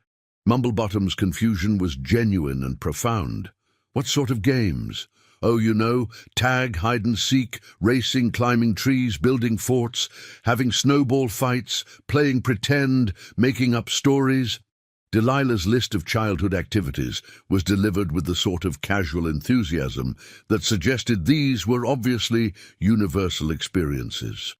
S1: Mumblebottom's confusion was genuine and profound. "What sort of games?" "Oh, you know, tag, hide and seek, racing, climbing trees, building forts, having snowball fights, playing pretend, making up stories." Delilah's list of childhood activities was delivered with the sort of casual enthusiasm that suggested these were obviously universal experiences.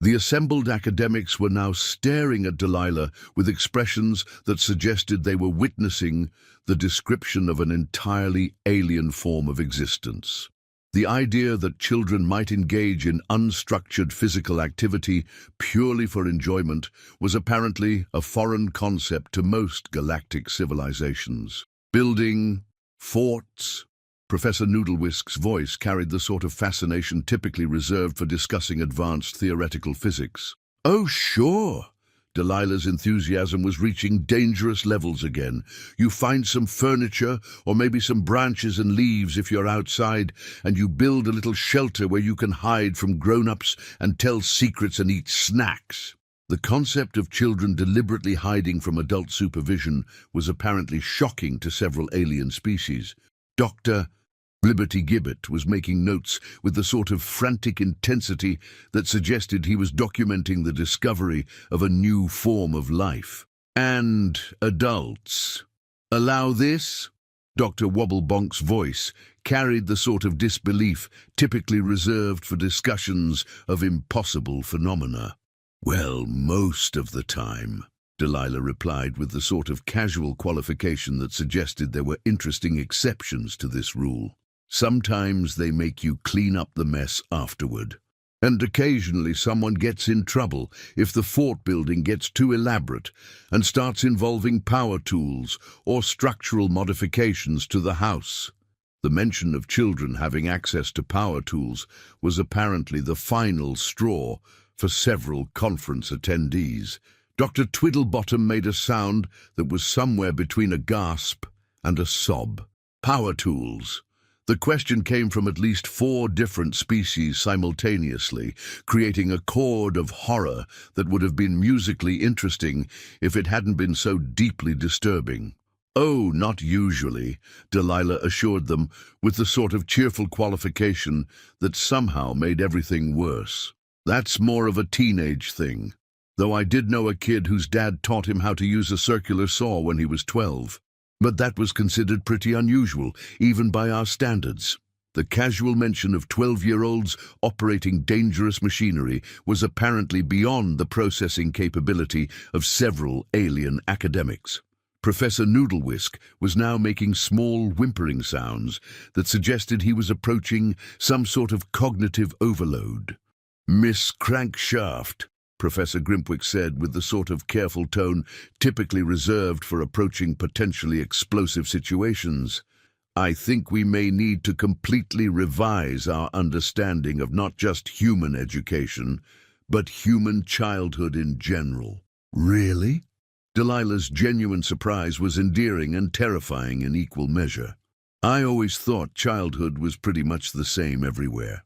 S1: The assembled academics were now staring at Delilah with expressions that suggested they were witnessing the description of an entirely alien form of existence. The idea that children might engage in unstructured physical activity purely for enjoyment was apparently a foreign concept to most galactic civilizations. "Building forts." Professor Noodlewisk's voice carried the sort of fascination typically reserved for discussing advanced theoretical physics. "Oh, sure." Delilah's enthusiasm was reaching dangerous levels again. "You find some furniture, or maybe some branches and leaves if you're outside, and you build a little shelter where you can hide from grown-ups and tell secrets and eat snacks." The concept of children deliberately hiding from adult supervision was apparently shocking to several alien species. Dr. Flibberty-Gibbet was making notes with the sort of frantic intensity that suggested he was documenting the discovery of a new form of life. "And adults allow this?" Dr. Wobblebonk's voice carried the sort of disbelief typically reserved for discussions of impossible phenomena. "Well, most of the time," Delilah replied with the sort of casual qualification that suggested there were interesting exceptions to this rule. "Sometimes they make you clean up the mess afterward. And occasionally someone gets in trouble if the fort building gets too elaborate and starts involving power tools or structural modifications to the house." The mention of children having access to power tools was apparently the final straw for several conference attendees. Dr. Twiddlebottom made a sound that was somewhere between a gasp and a sob. Power tools. The question came from at least 4 different species simultaneously, creating a chord of horror that would have been musically interesting if it hadn't been so deeply disturbing. "Oh, not usually," Delilah assured them, with the sort of cheerful qualification that somehow made everything worse. "That's more of a teenage thing, though I did know a kid whose dad taught him how to use a circular saw when he was 12. But that was considered pretty unusual, even by our standards." The casual mention of 12-year-olds operating dangerous machinery was apparently beyond the processing capability of several alien academics. Professor Noodlewhisk was now making small whimpering sounds that suggested he was approaching some sort of cognitive overload. "Miss Crankshaft," Professor Grimpwick said with the sort of careful tone typically reserved for approaching potentially explosive situations, "I think we may need to completely revise our understanding of not just human education, but human childhood in general." "Really?" Delilah's genuine surprise was endearing and terrifying in equal measure. "I always thought childhood was pretty much the same everywhere.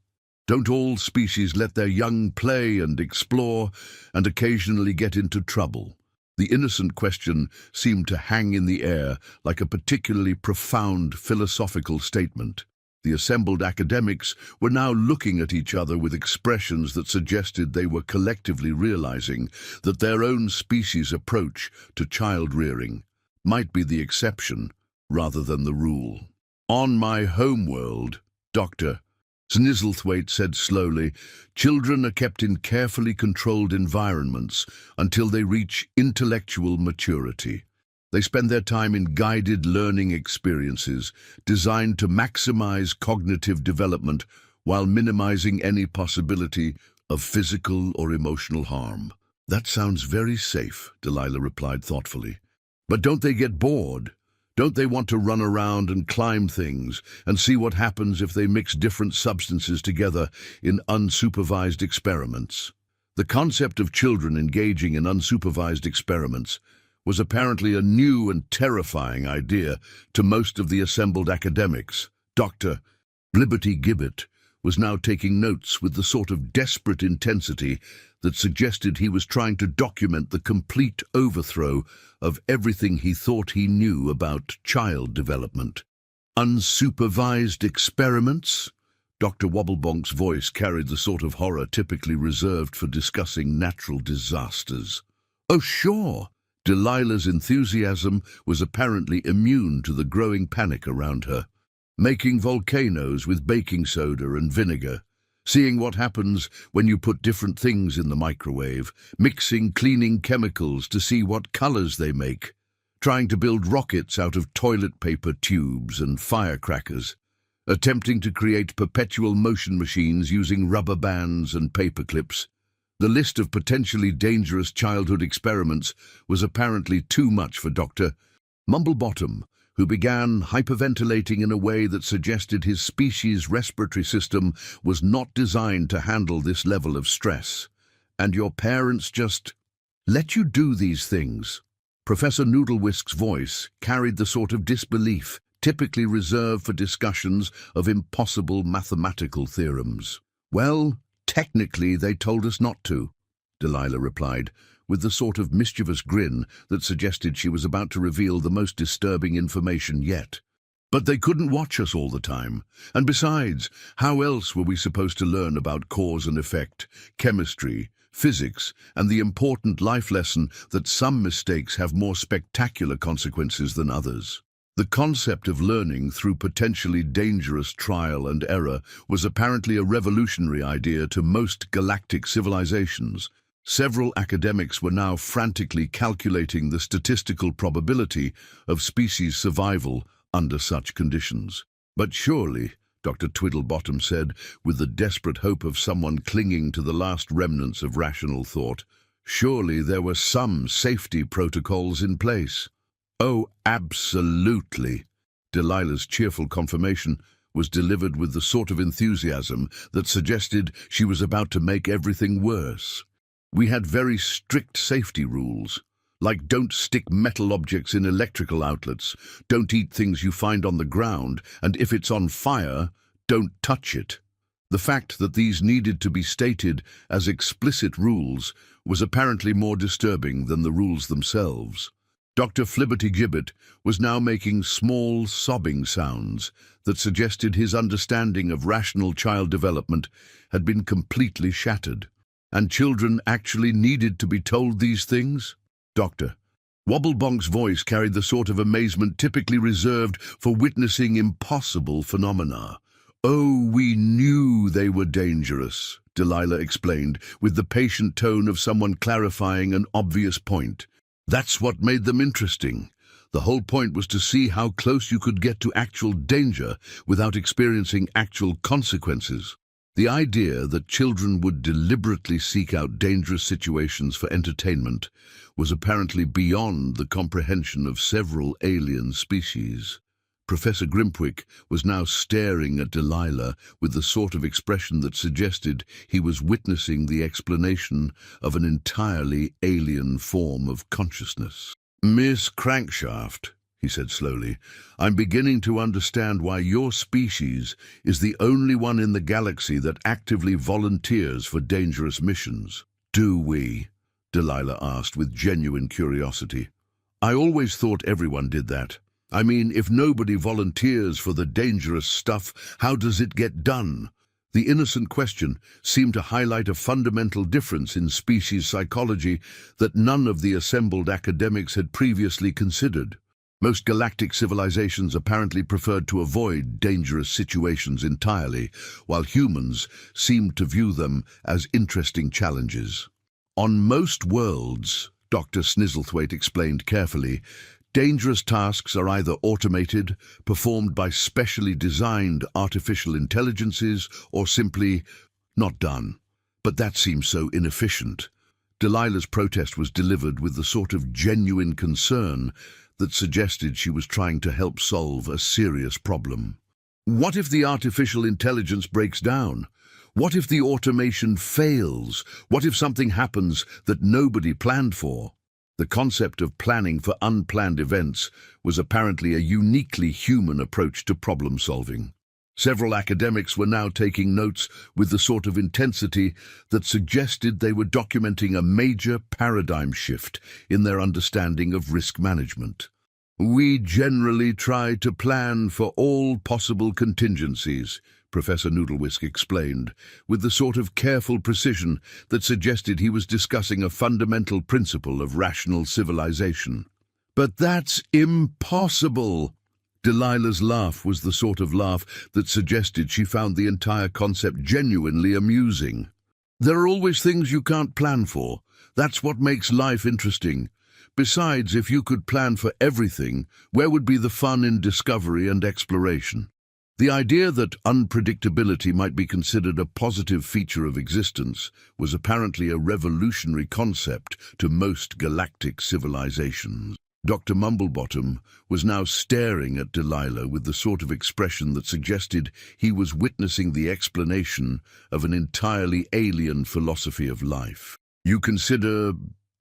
S1: Don't all species let their young play and explore and occasionally get into trouble?" The innocent question seemed to hang in the air like a particularly profound philosophical statement. The assembled academics were now looking at each other with expressions that suggested they were collectively realizing that their own species' approach to child-rearing might be the exception rather than the rule. "On my homeworld, Dr. Snizzlethwaite said slowly, children are kept in carefully controlled environments until they reach intellectual maturity. They spend their time in guided learning experiences designed to maximize cognitive development while minimizing any possibility of physical or emotional harm." "That sounds very safe," Delilah replied thoughtfully. "But don't they get bored? Don't they want to run around and climb things and see what happens if they mix different substances together in unsupervised experiments?" The concept of children engaging in unsupervised experiments was apparently a new and terrifying idea to most of the assembled academics. Dr. Blibbity Gibbet was now taking notes with the sort of desperate intensity that suggested he was trying to document the complete overthrow of everything he thought he knew about child development. "Unsupervised experiments?" Dr. Wobblebonk's voice carried the sort of horror typically reserved for discussing natural disasters. "Oh, sure." Delilah's enthusiasm was apparently immune to the growing panic around her. "Making volcanoes with baking soda and vinegar, seeing what happens when you put different things in the microwave, mixing cleaning chemicals to see what colors they make, trying to build rockets out of toilet paper tubes and firecrackers, attempting to create perpetual motion machines using rubber bands and paper clips." The list of potentially dangerous childhood experiments was apparently too much for Dr. Mumblebottom, who began hyperventilating in a way that suggested his species' respiratory system was not designed to handle this level of stress. "And your parents just let you do these things?" Professor Noodlewhisk's voice carried the sort of disbelief typically reserved for discussions of impossible mathematical theorems. "Well, technically they told us not to," Delilah replied, with the sort of mischievous grin that suggested she was about to reveal the most disturbing information yet. "But they couldn't watch us all the time. And besides, how else were we supposed to learn about cause and effect, chemistry, physics, and the important life lesson that some mistakes have more spectacular consequences than others?" The concept of learning through potentially dangerous trial and error was apparently a revolutionary idea to most galactic civilizations. Several academics were now frantically calculating the statistical probability of species survival under such conditions. "But surely," Dr. Twiddlebottom said, with the desperate hope of someone clinging to the last remnants of rational thought, "surely there were some safety protocols in place." "Oh, absolutely." Delilah's cheerful confirmation was delivered with the sort of enthusiasm that suggested she was about to make everything worse. We had very strict safety rules, like don't stick metal objects in electrical outlets, don't eat things you find on the ground, and if it's on fire, don't touch it. The fact that these needed to be stated as explicit rules was apparently more disturbing than the rules themselves. Dr. Flibbertigibbet was now making small, sobbing sounds that suggested his understanding of rational child development had been completely shattered. And children actually needed to be told these things? Doctor. Wobblebonk's voice carried the sort of amazement typically reserved for witnessing impossible phenomena. "Oh, we knew they were dangerous," Delilah explained, with the patient tone of someone clarifying an obvious point. "That's what made them interesting. The whole point was to see how close you could get to actual danger without experiencing actual consequences. The idea that children would deliberately seek out dangerous situations for entertainment was apparently beyond the comprehension of several alien species." Professor Grimpwick was now staring at Delilah with the sort of expression that suggested he was witnessing the explanation of an entirely alien form of consciousness. "Miss Crankshaft," he said slowly, "I'm beginning to understand why your species is the only one in the galaxy that actively volunteers for dangerous missions." "Do we?" Delilah asked with genuine curiosity. "I always thought everyone did that. I mean, if nobody volunteers for the dangerous stuff, how does it get done?" The innocent question seemed to highlight a fundamental difference in species psychology that none of the assembled academics had previously considered. Most galactic civilizations apparently preferred to avoid dangerous situations entirely, while humans seemed to view them as interesting challenges. "On most worlds," Dr. Snizzlethwaite explained carefully, "dangerous tasks are either automated, performed by specially designed artificial intelligences, or simply not done. But that seems so inefficient." Delilah's protest was delivered with the sort of genuine concern that suggested she was trying to help solve a serious problem. "What if the artificial intelligence breaks down? What if the automation fails? What if something happens that nobody planned for?" The concept of planning for unplanned events was apparently a uniquely human approach to problem solving. Several academics were now taking notes with the sort of intensity that suggested they were documenting a major paradigm shift in their understanding of risk management. "We generally try to plan for all possible contingencies," Professor Noodlewisk explained, with the sort of careful precision that suggested he was discussing a fundamental principle of rational civilization. "But that's impossible!" Delilah's laugh was the sort of laugh that suggested she found the entire concept genuinely amusing. "There are always things you can't plan for. That's what makes life interesting. Besides, if you could plan for everything, where would be the fun in discovery and exploration?" The idea that unpredictability might be considered a positive feature of existence was apparently a revolutionary concept to most galactic civilizations. Dr. Mumblebottom was now staring at Delilah with the sort of expression that suggested he was witnessing the explanation of an entirely alien philosophy of life. "You consider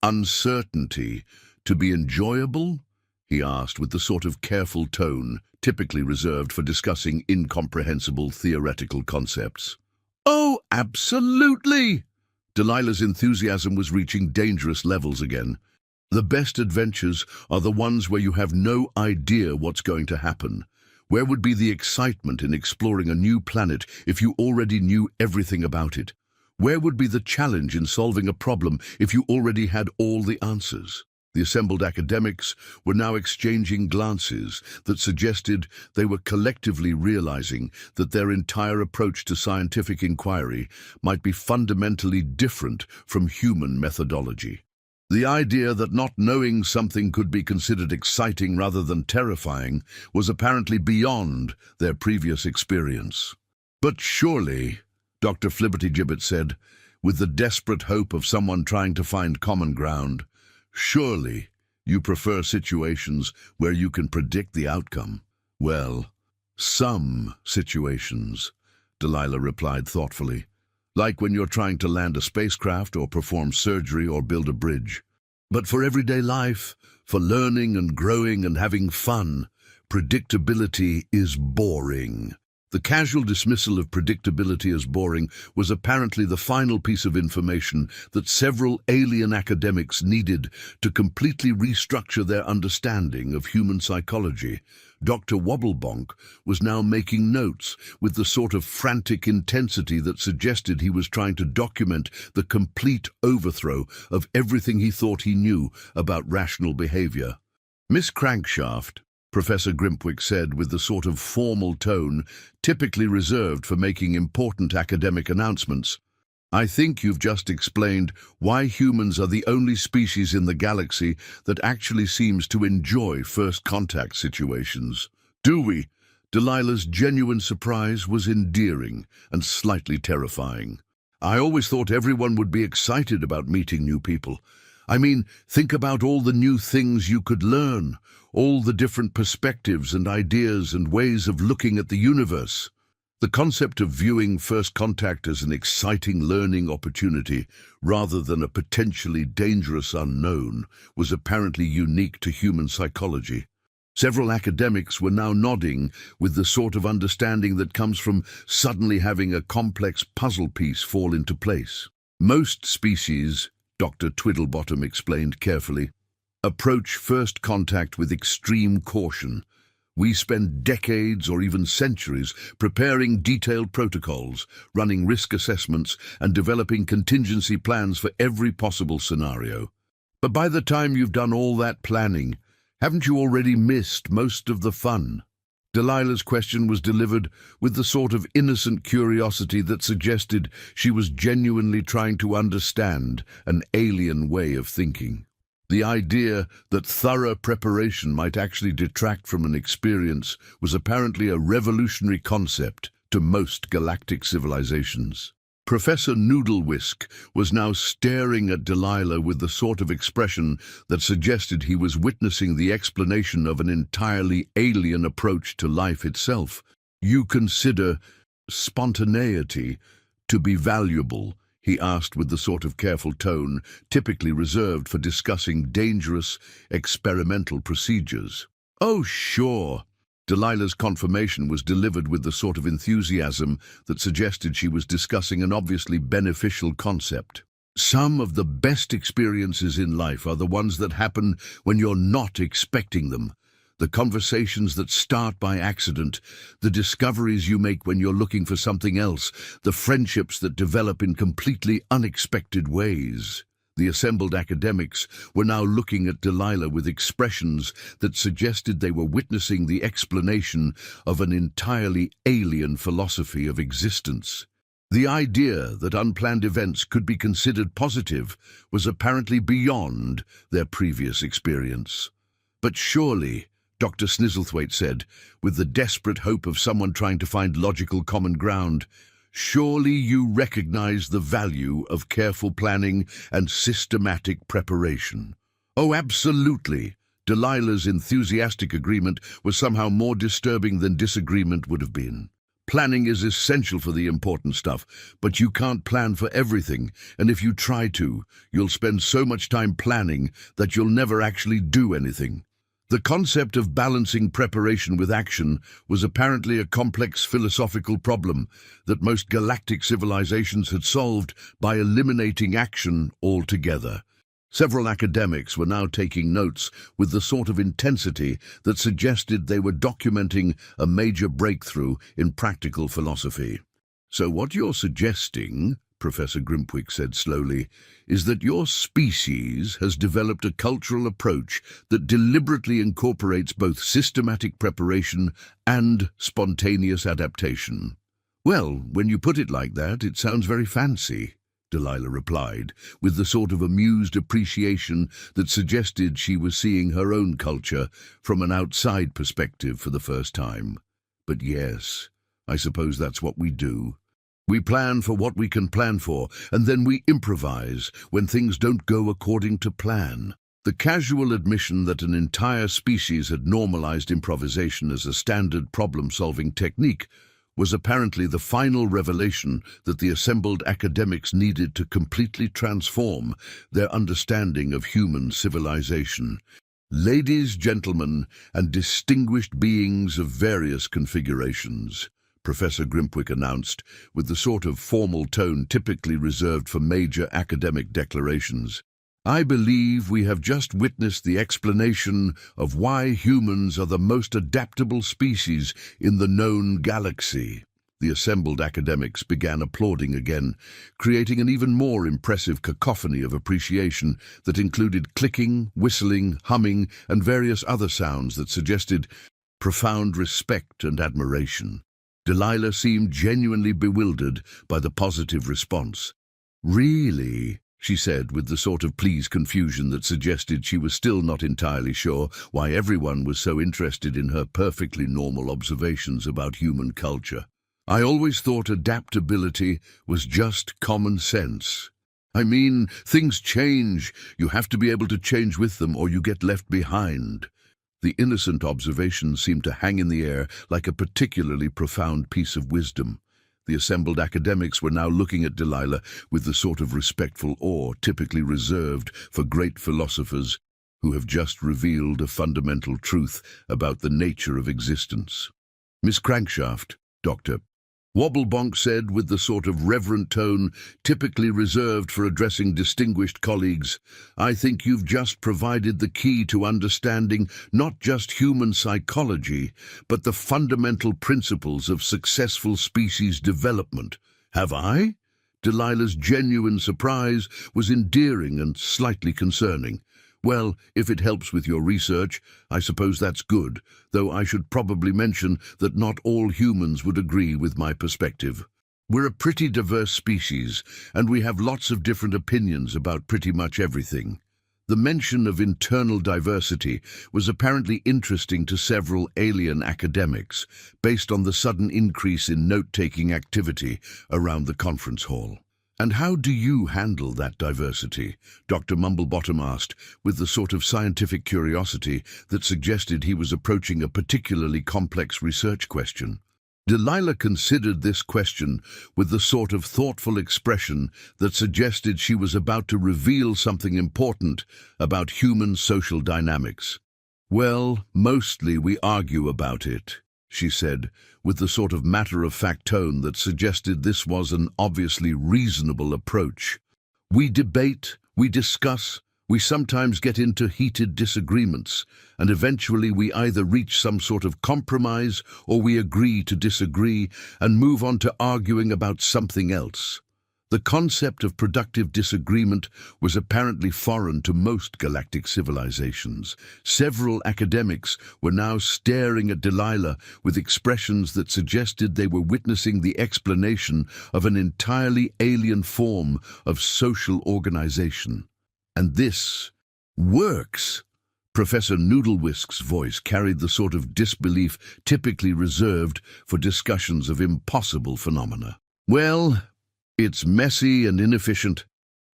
S1: uncertainty to be enjoyable?" he asked with the sort of careful tone typically reserved for discussing incomprehensible theoretical concepts. "Oh, absolutely!" Delilah's enthusiasm was reaching dangerous levels again. "The best adventures are the ones where you have no idea what's going to happen. Where would be the excitement in exploring a new planet if you already knew everything about it? Where would be the challenge in solving a problem if you already had all the answers?" The assembled academics were now exchanging glances that suggested they were collectively realizing that their entire approach to scientific inquiry might be fundamentally different from human methodology. The idea that not knowing something could be considered exciting rather than terrifying was apparently beyond their previous experience. "But surely," Dr. Flibbertigibbet said, with the desperate hope of someone trying to find common ground, "surely you prefer situations where you can predict the outcome." "Well, Some situations, Delilah replied thoughtfully. Like when you're trying to land a spacecraft or perform surgery or build a bridge. But for everyday life, for learning and growing and having fun, predictability is boring. The casual dismissal of predictability as boring was apparently the final piece of information that several alien academics needed to completely restructure their understanding of human psychology. Dr. Wobblebonk was now making notes with the sort of frantic intensity that suggested he was trying to document the complete overthrow of everything he thought he knew about rational behavior. "Miss Crankshaft," Professor Grimpwick said with the sort of formal tone typically reserved for making important academic announcements, "I think you've just explained why humans are the only species in the galaxy that actually seems to enjoy first contact situations." "Do we?" Delilah's genuine surprise was endearing and slightly terrifying. "I always thought everyone would be excited about meeting new people. I mean, think about all the new things you could learn, all the different perspectives and ideas and ways of looking at the universe." The concept of viewing first contact as an exciting learning opportunity rather than a potentially dangerous unknown was apparently unique to human psychology. Several academics were now nodding with the sort of understanding that comes from suddenly having a complex puzzle piece fall into place. "Most species," Dr. Twiddlebottom explained carefully, "approach first contact with extreme caution. We spend decades or even centuries preparing detailed protocols, running risk assessments, and developing contingency plans for every possible scenario. But by the time you've done all that planning, haven't you already missed most of the fun?" Delilah's question was delivered with the sort of innocent curiosity that suggested she was genuinely trying to understand an alien way of thinking. The idea that thorough preparation might actually detract from an experience was apparently a revolutionary concept to most galactic civilizations. Professor Noodlewisk was now staring at Delilah with the sort of expression that suggested he was witnessing the explanation of an entirely alien approach to life itself. "You consider spontaneity to be valuable?" he asked with the sort of careful tone typically reserved for discussing dangerous experimental procedures. "Oh, sure." Delilah's confirmation was delivered with the sort of enthusiasm that suggested she was discussing an obviously beneficial concept. "Some of the best experiences in life are the ones that happen when you're not expecting them. The conversations that start by accident, the discoveries you make when you're looking for something else, the friendships that develop in completely unexpected ways." The assembled academics were now looking at Delilah with expressions that suggested they were witnessing the explanation of an entirely alien philosophy of existence. The idea that unplanned events could be considered positive was apparently beyond their previous experience. "But surely," Dr. Snizzlethwaite said, with the desperate hope of someone trying to find logical common ground, "surely you recognize the value of careful planning and systematic preparation." "Oh, absolutely." Delilah's enthusiastic agreement was somehow more disturbing than disagreement would have been. "Planning is essential for the important stuff, but you can't plan for everything, and if you try to, you'll spend so much time planning that you'll never actually do anything." The concept of balancing preparation with action was apparently a complex philosophical problem that most galactic civilizations had solved by eliminating action altogether. Several academics were now taking notes with the sort of intensity that suggested they were documenting a major breakthrough in practical philosophy. "So what you're suggesting," Professor Grimpwick said slowly, "is that your species has developed a cultural approach that deliberately incorporates both systematic preparation and spontaneous adaptation." "Well, when you put it like that, it sounds very fancy," Delilah replied, with the sort of amused appreciation that suggested she was seeing her own culture from an outside perspective for the first time. "But yes, I suppose that's what we do. We plan for what we can plan for, and then we improvise when things don't go according to plan." The casual admission that an entire species had normalized improvisation as a standard problem-solving technique was apparently the final revelation that the assembled academics needed to completely transform their understanding of human civilization. Ladies, gentlemen, and distinguished beings of various configurations, Professor Grimpick announced, with the sort of formal tone typically reserved for major academic declarations. I believe we have just witnessed the explanation of why humans are the most adaptable species in the known galaxy. The assembled academics began applauding again, creating an even more impressive cacophony of appreciation that included clicking, whistling, humming, and various other sounds that suggested profound respect and admiration. Delilah seemed genuinely bewildered by the positive response. Really? She said, with the sort of pleased confusion that suggested she was still not entirely sure why everyone was so interested in her perfectly normal observations about human culture. I always thought adaptability was just common sense. I mean, things change. You have to be able to change with them or you get left behind. The innocent observation seemed to hang in the air like a particularly profound piece of wisdom. The assembled academics were now looking at Delilah with the sort of respectful awe typically reserved for great philosophers who have just revealed a fundamental truth about the nature of existence. Miss Crankshaft, Dr. Wobblebonk said with the sort of reverent tone typically reserved for addressing distinguished colleagues, I think you've just provided the key to understanding not just human psychology, but the fundamental principles of successful species development. Have I? Delilah's genuine surprise was endearing and slightly concerning. Well, if it helps with your research, I suppose that's good, though I should probably mention that not all humans would agree with my perspective. We're a pretty diverse species, and we have lots of different opinions about pretty much everything. The mention of internal diversity was apparently interesting to several alien academics, based on the sudden increase in note-taking activity around the conference hall. And how do you handle that diversity? Dr. Mumblebottom asked, with the sort of scientific curiosity that suggested he was approaching a particularly complex research question. Delilah considered this question with the sort of thoughtful expression that suggested she was about to reveal something important about human social dynamics. Well, mostly we argue about it, she said, with the sort of matter-of-fact tone that suggested this was an obviously reasonable approach. We debate, we discuss, we sometimes get into heated disagreements, and eventually we either reach some sort of compromise or we agree to disagree and move on to arguing about something else. The concept of productive disagreement was apparently foreign to most galactic civilizations. Several academics were now staring at Delilah with expressions that suggested they were witnessing the explanation of an entirely alien form of social organization. And this works. Professor Noodlewhisk's voice carried the sort of disbelief typically reserved for discussions of impossible phenomena. Well, it's messy and inefficient,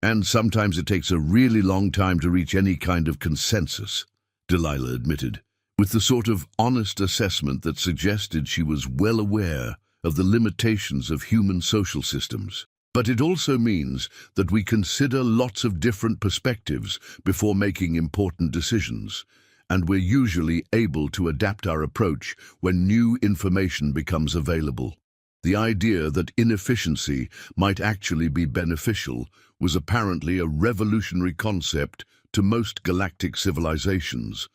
S1: and sometimes it takes a really long time to reach any kind of consensus, Delilah admitted, with the sort of honest assessment that suggested she was well aware of the limitations of human social systems. But it also means that we consider lots of different perspectives before making important decisions, and we're usually able to adapt our approach when new information becomes available. The idea that inefficiency might actually be beneficial was apparently a revolutionary concept to most galactic civilizations.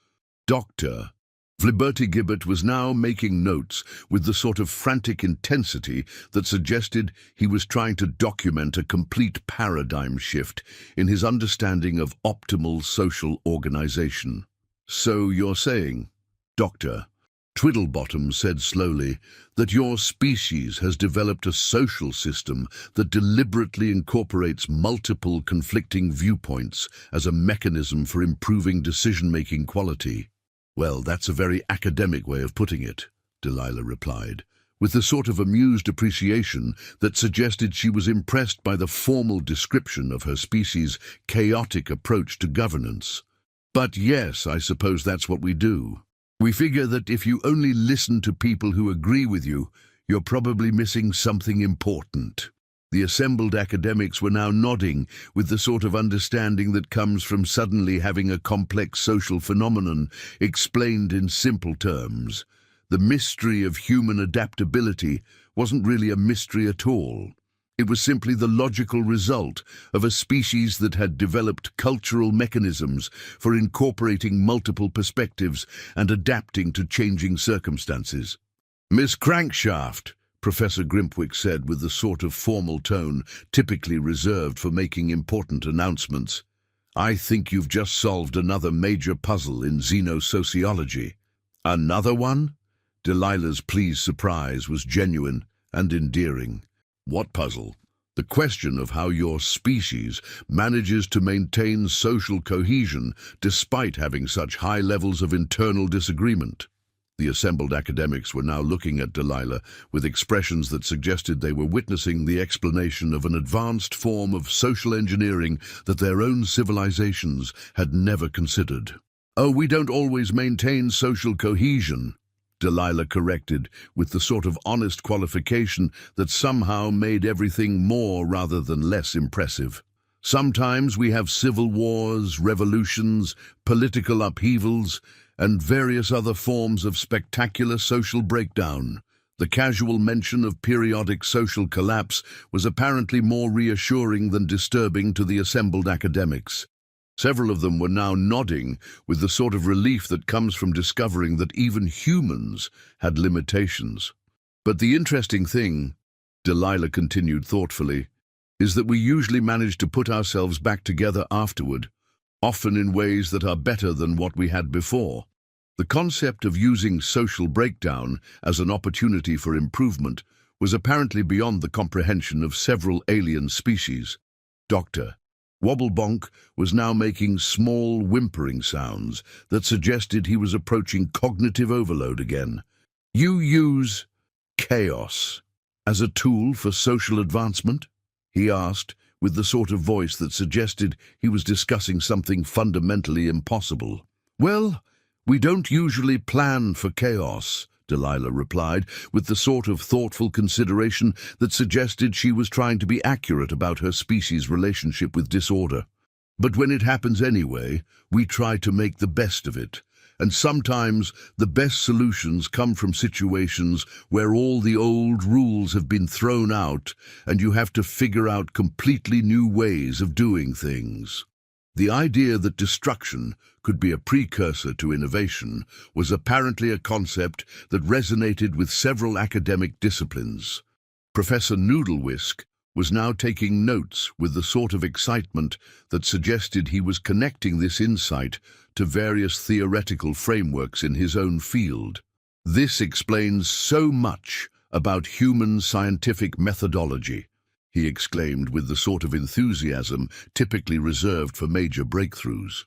S1: Dr. Flibbertigibbet was now making notes with the sort of frantic intensity that suggested he was trying to document a complete paradigm shift in his understanding of optimal social organization. So you're saying, Doctor, Twiddlebottom said slowly, that your species has developed a social system that deliberately incorporates multiple conflicting viewpoints as a mechanism for improving decision-making quality. Well, that's a very academic way of putting it, Delilah replied, with a sort of amused appreciation that suggested she was impressed by the formal description of her species' chaotic approach to governance. But yes, I suppose that's what we do. We figure that if you only listen to people who agree with you, you're probably missing something important. The assembled academics were now nodding with the sort of understanding that comes from suddenly having a complex social phenomenon explained in simple terms. The mystery of human adaptability wasn't really a mystery at all. It was simply the logical result of a species that had developed cultural mechanisms for incorporating multiple perspectives and adapting to changing circumstances. "Miss Crankshaft," Professor Grimpwick said with the sort of formal tone typically reserved for making important announcements, "I think you've just solved another major puzzle in xenosociology." "Another one?" Delilah's pleased surprise was genuine and endearing. "What puzzle?" "The question of how your species manages to maintain social cohesion despite having such high levels of internal disagreement." The assembled academics were now looking at Delilah with expressions that suggested they were witnessing the explanation of an advanced form of social engineering that their own civilizations had never considered. "Oh, we don't always maintain social cohesion," Delilah corrected with the sort of honest qualification that somehow made everything more rather than less impressive. "Sometimes we have civil wars, revolutions, political upheavals, and various other forms of spectacular social breakdown." The casual mention of periodic social collapse was apparently more reassuring than disturbing to the assembled academics. Several of them were now nodding with the sort of relief that comes from discovering that even humans had limitations. "But the interesting thing," Delilah continued thoughtfully, "is that we usually manage to put ourselves back together afterward, often in ways that are better than what we had before." The concept of using social breakdown as an opportunity for improvement was apparently beyond the comprehension of several alien species. Dr. Wobblebonk was now making small, whimpering sounds that suggested he was approaching cognitive overload again. "You use chaos as a tool for social advancement?" he asked, with the sort of voice that suggested he was discussing something fundamentally impossible. "Well, we don't usually plan for chaos," Delilah replied, with the sort of thoughtful consideration that suggested she was trying to be accurate about her species' relationship with disorder. "But when it happens anyway, we try to make the best of it. And sometimes the best solutions come from situations where all the old rules have been thrown out and you have to figure out completely new ways of doing things." The idea that destruction could be a precursor to innovation was apparently a concept that resonated with several academic disciplines. Professor Noodlewhisk was now taking notes with the sort of excitement that suggested he was connecting this insight to various theoretical frameworks in his own field. "This explains so much about human scientific methodology," he exclaimed with the sort of enthusiasm typically reserved for major breakthroughs.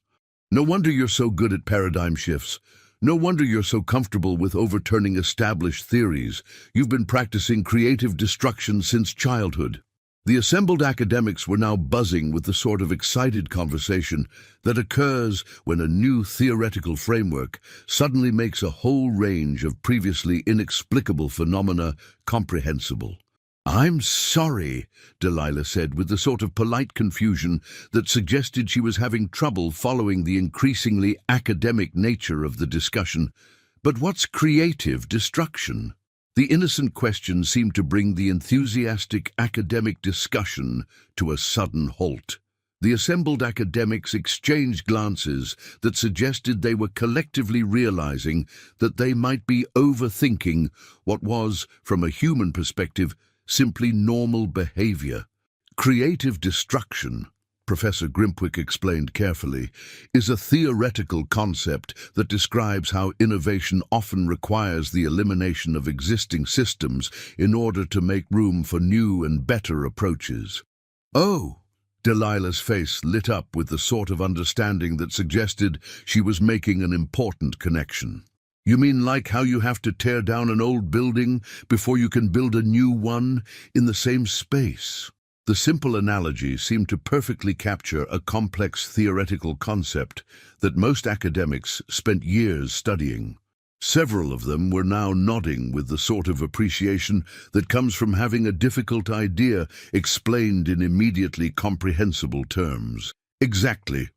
S1: "No wonder you're so good at paradigm shifts. No wonder you're so comfortable with overturning established theories. You've been practicing creative destruction since childhood." The assembled academics were now buzzing with the sort of excited conversation that occurs when a new theoretical framework suddenly makes a whole range of previously inexplicable phenomena comprehensible. "I'm sorry," Delilah said with the sort of polite confusion that suggested she was having trouble following the increasingly academic nature of the discussion. "But what's creative destruction?" The innocent question seemed to bring the enthusiastic academic discussion to a sudden halt. The assembled academics exchanged glances that suggested they were collectively realizing that they might be overthinking what was, from a human perspective, simply normal behavior. "Creative destruction," Professor Grimpwick explained carefully, "is a theoretical concept that describes how innovation often requires the elimination of existing systems in order to make room for new and better approaches." "Oh!" Delilah's face lit up with the sort of understanding that suggested she was making an important connection. "You mean like how you have to tear down an old building before you can build a new one in the same space?" The simple analogy seemed to perfectly capture a complex theoretical concept that most academics spent years studying. Several of them were now nodding with the sort of appreciation that comes from having a difficult idea explained in immediately comprehensible terms. Exactly.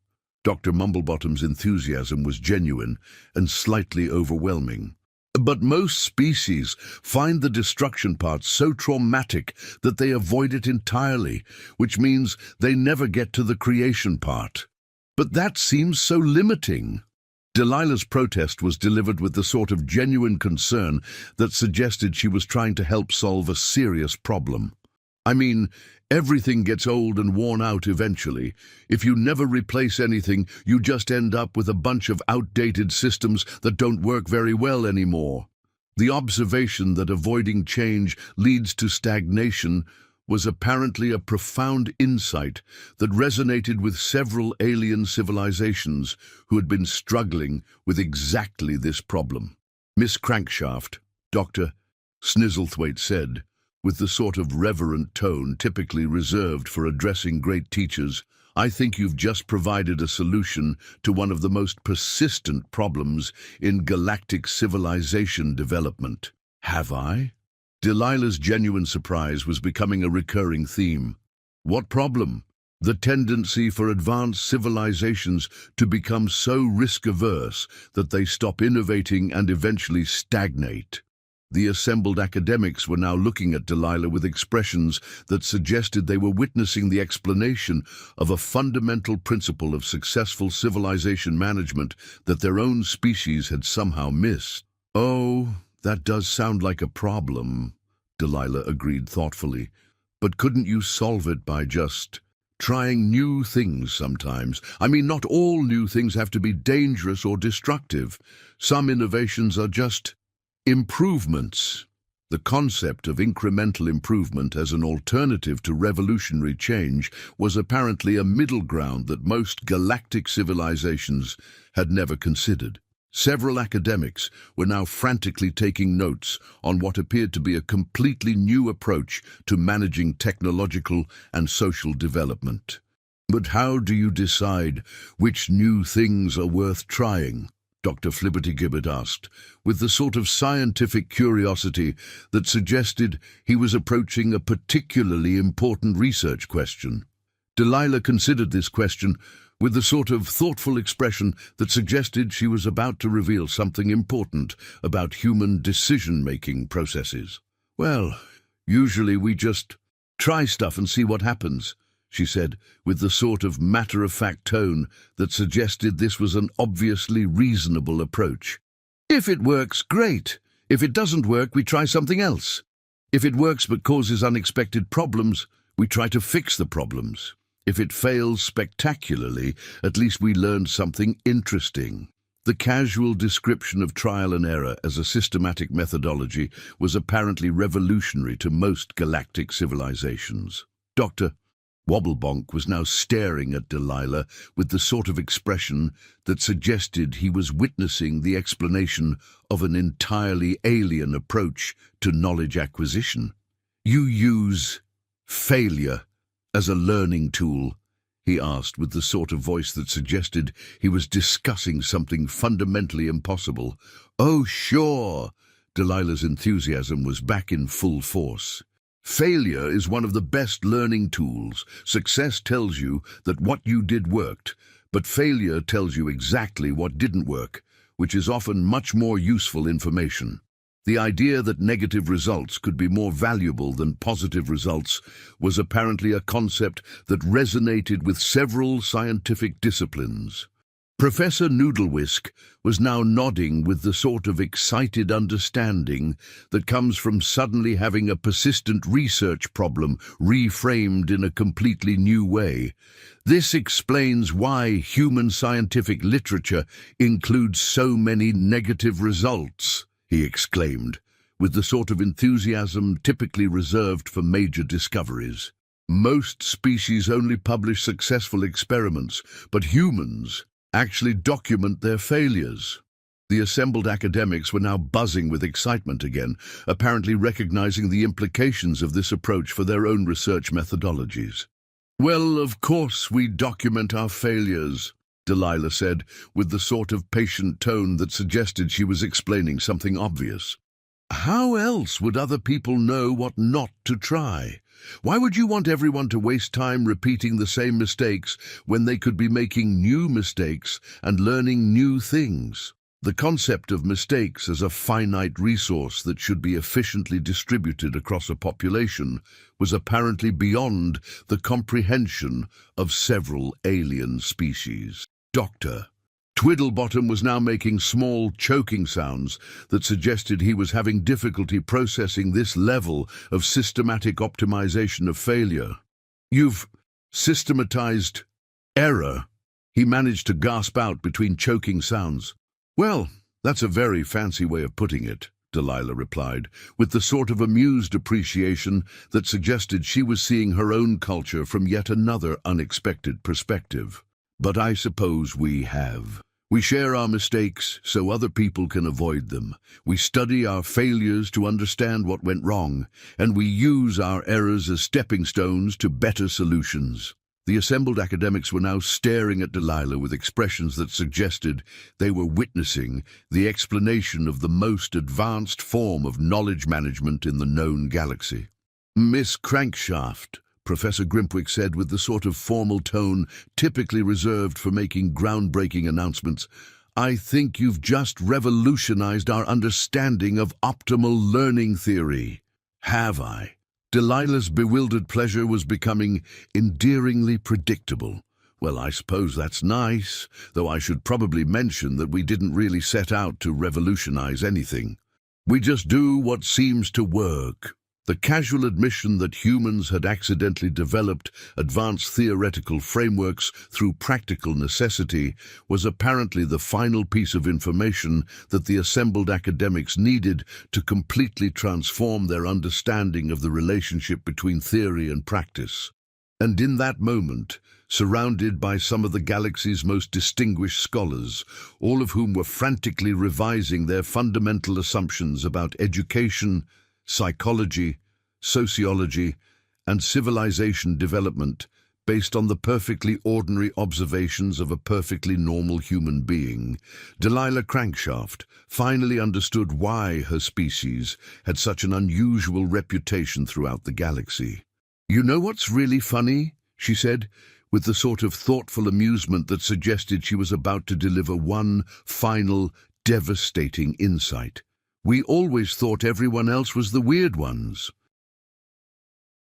S1: Dr. Mumblebottom's enthusiasm was genuine and slightly overwhelming. But most species find the destruction part so traumatic that they avoid it entirely, which means they never get to the creation part. But that seems so limiting. Delilah's protest was delivered with the sort of genuine concern that suggested she was trying to help solve a serious problem. I mean, everything gets old and worn out eventually. If you never replace anything, you just end up with a bunch of outdated systems that don't work very well anymore. The observation that avoiding change leads to stagnation was apparently a profound insight that resonated with several alien civilizations who had been struggling with exactly this problem. Miss Crankshaft, Dr. Snizzlethwaite said, with the sort of reverent tone typically reserved for addressing great teachers, I think you've just provided a solution to one of the most persistent problems in galactic civilization development. Have I? Delilah's genuine surprise was becoming a recurring theme. What problem? The tendency for advanced civilizations to become so risk-averse that they stop innovating and eventually stagnate. The assembled academics were now looking at Delilah with expressions that suggested they were witnessing the explanation of a fundamental principle of successful civilization management that their own species had somehow missed. Oh, that does sound like a problem, Delilah agreed thoughtfully. But couldn't you solve it by just trying new things sometimes? I mean, not all new things have to be dangerous or destructive. Some innovations are just improvements. The concept of incremental improvement as an alternative to revolutionary change was apparently a middle ground that most galactic civilizations had never considered. Several academics were now frantically taking notes on what appeared to be a completely new approach to managing technological and social development. But how do you decide which new things are worth trying? Dr. Flibbertigibbet asked, with the sort of scientific curiosity that suggested he was approaching a particularly important research question. Delilah considered this question with the sort of thoughtful expression that suggested she was about to reveal something important about human decision-making processes. Well, usually we just try stuff and see what happens, she said, with the sort of matter-of-fact tone that suggested this was an obviously reasonable approach. If it works, great. If it doesn't work, we try something else. If it works but causes unexpected problems, we try to fix the problems. If it fails spectacularly, at least we learned something interesting. The casual description of trial and error as a systematic methodology was apparently revolutionary to most galactic civilizations. Dr. Wobblebonk was now staring at Delilah with the sort of expression that suggested he was witnessing the explanation of an entirely alien approach to knowledge acquisition. You use failure as a learning tool? He asked with the sort of voice that suggested he was discussing something fundamentally impossible. Oh, sure! Delilah's enthusiasm was back in full force. Failure is one of the best learning tools. Success tells you that what you did worked, but failure tells you exactly what didn't work, which is often much more useful information. The idea that negative results could be more valuable than positive results was apparently a concept that resonated with several scientific disciplines. Professor Noodlewhisk was now nodding with the sort of excited understanding that comes from suddenly having a persistent research problem reframed in a completely new way. This explains why human scientific literature includes so many negative results, he exclaimed, with the sort of enthusiasm typically reserved for major discoveries. Most species only publish successful experiments, but humans actually document their failures. The assembled academics were now buzzing with excitement again, apparently recognizing the implications of this approach for their own research methodologies. "Well, of course we document our failures," Delilah said, with the sort of patient tone that suggested she was explaining something obvious. "How else would other people know what not to try? Why would you want everyone to waste time repeating the same mistakes when they could be making new mistakes and learning new things?" The concept of mistakes as a finite resource that should be efficiently distributed across a population was apparently beyond the comprehension of several alien species. Dr. Twiddlebottom was now making small, choking sounds that suggested he was having difficulty processing this level of systematic optimization of failure. "You've systematized error," he managed to gasp out between choking sounds. "Well, that's a very fancy way of putting it," Delilah replied, with the sort of amused appreciation that suggested she was seeing her own culture from yet another unexpected perspective. "But I suppose we have. We share our mistakes so other people can avoid them. We study our failures to understand what went wrong, and we use our errors as stepping stones to better solutions." The assembled academics were now staring at Delilah with expressions that suggested they were witnessing the explanation of the most advanced form of knowledge management in the known galaxy. "Miss Crankshaft," Professor Grimpwick said with the sort of formal tone typically reserved for making groundbreaking announcements, "I think you've just revolutionized our understanding of optimal learning theory." "Have I?" Delilah's bewildered pleasure was becoming endearingly predictable. "Well, I suppose that's nice, though I should probably mention that we didn't really set out to revolutionize anything. We just do what seems to work." The casual admission that humans had accidentally developed advanced theoretical frameworks through practical necessity was apparently the final piece of information that the assembled academics needed to completely transform their understanding of the relationship between theory and practice. And in that moment, surrounded by some of the galaxy's most distinguished scholars, all of whom were frantically revising their fundamental assumptions about education, psychology, sociology, and civilization development based on the perfectly ordinary observations of a perfectly normal human being, Delilah Crankshaft finally understood why her species had such an unusual reputation throughout the galaxy. "You know what's really funny?" she said, with the sort of thoughtful amusement that suggested she was about to deliver one final, devastating insight. "We always thought everyone else was the weird ones."